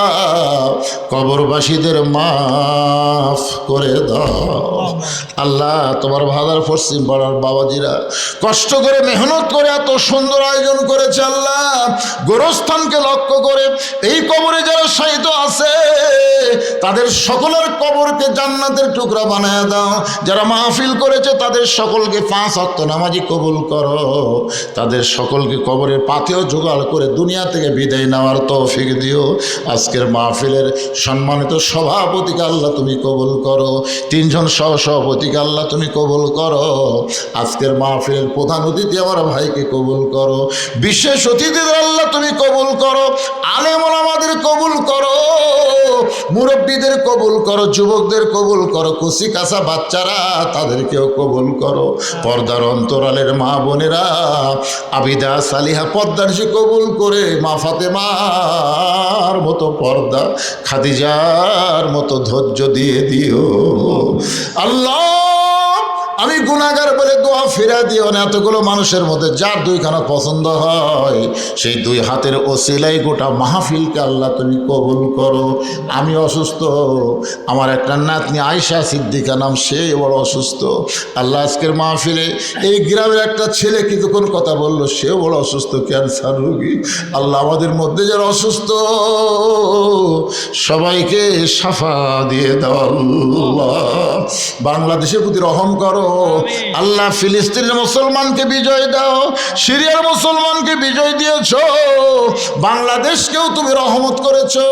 কবরবাসীদের মাফ করে দাও আল্লাহ। তোমার ভাদার পশ্চিম পাড়ার বাবাজিরা কষ্ট করে মেহনত করে এত সুন্দর আয়োজন করেছে আল্লাহ, গোরস্থানকে লক্ষ্য করে এই কবরে যারা শায়িত আছে তাদের সকলের কবরকে জান্নাতের টুকরা বানায় দাও। যারা মাহফিল করেছে তাদের সকলকে 5 ওয়াক্ত নামাজি কবুল করো। তাদের সকলকে কবরের পাথেও জোগাড় করে দুনিয়া থেকে বিদায় নেওয়ার তৌফিক দিও। আজকের মাহফিলের সম্মানিত সভাপতিকে আল্লাহ তুমি কবুল করো, 3 জন সহসভাপতিকে আল্লাহ তুমি কবুল করো। আজকের মাহফিলের প্রধান অতিথি আমার ভাইকে কবুল করো, বিশেষ অতিথিদের আল্লাহ তুমি কবুল করো, আলেম ওলামাদের কবুল করো, মুরব্বীদের কবুল করো, যুবকদের কবুল করো, কুচি কাঁচা বাচ্চারা তাদেরকেও কবুল করো। পর্দার অন্তরালের মা বোনেরা আবিদা সালিহা পর্দারসি কবুল করে মা ফাতেমার মতো পর্দা, খাদিজার মতো ধৈর্য দিয়ে দিও আল্লাহ। আমি গুনাহগার বলে দোয়া ফিরা দিও না। এতগুলো মানুষের মধ্যে যার 2খানা পছন্দ হয় সেই 2 হাতের ওসিলাই গোটা মাহফিলকে আল্লাহ তুমি কবুল করো। আমি অসুস্থ, আমার একটা নাতনি আয়েশা সিদ্দিকা নাম, সে বড় অসুস্থ আল্লাহ। আজকের মাহফিলে এই গ্রামের একটা ছেলে কিছুক্ষণ কথা বললো, সেও বড় অসুস্থ, ক্যান্সার রোগী আল্লাহ। আমাদের মধ্যে যারা অসুস্থ সবাইকে শাফা দিয়ে দাও আল্লাহ। বাংলাদেশের প্রতি রহম করো আল্লাহ। ফিলিস্তিনের মুসলমানকে বিজয় দাও, সিরিয়ার মুসলমানকে বিজয় দিয়েছ, বাংলাদেশকেও তুমি রহমত করেছো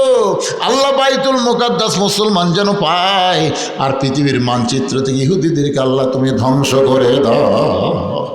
আল্লাহ। বাইতুল মুকাদ্দাস মুসলমান যেন পায়, আর পৃথিবীর মানচিত্র থেকে ইহুদিদেরকে আল্লাহ তুমি ধ্বংস করে দাও।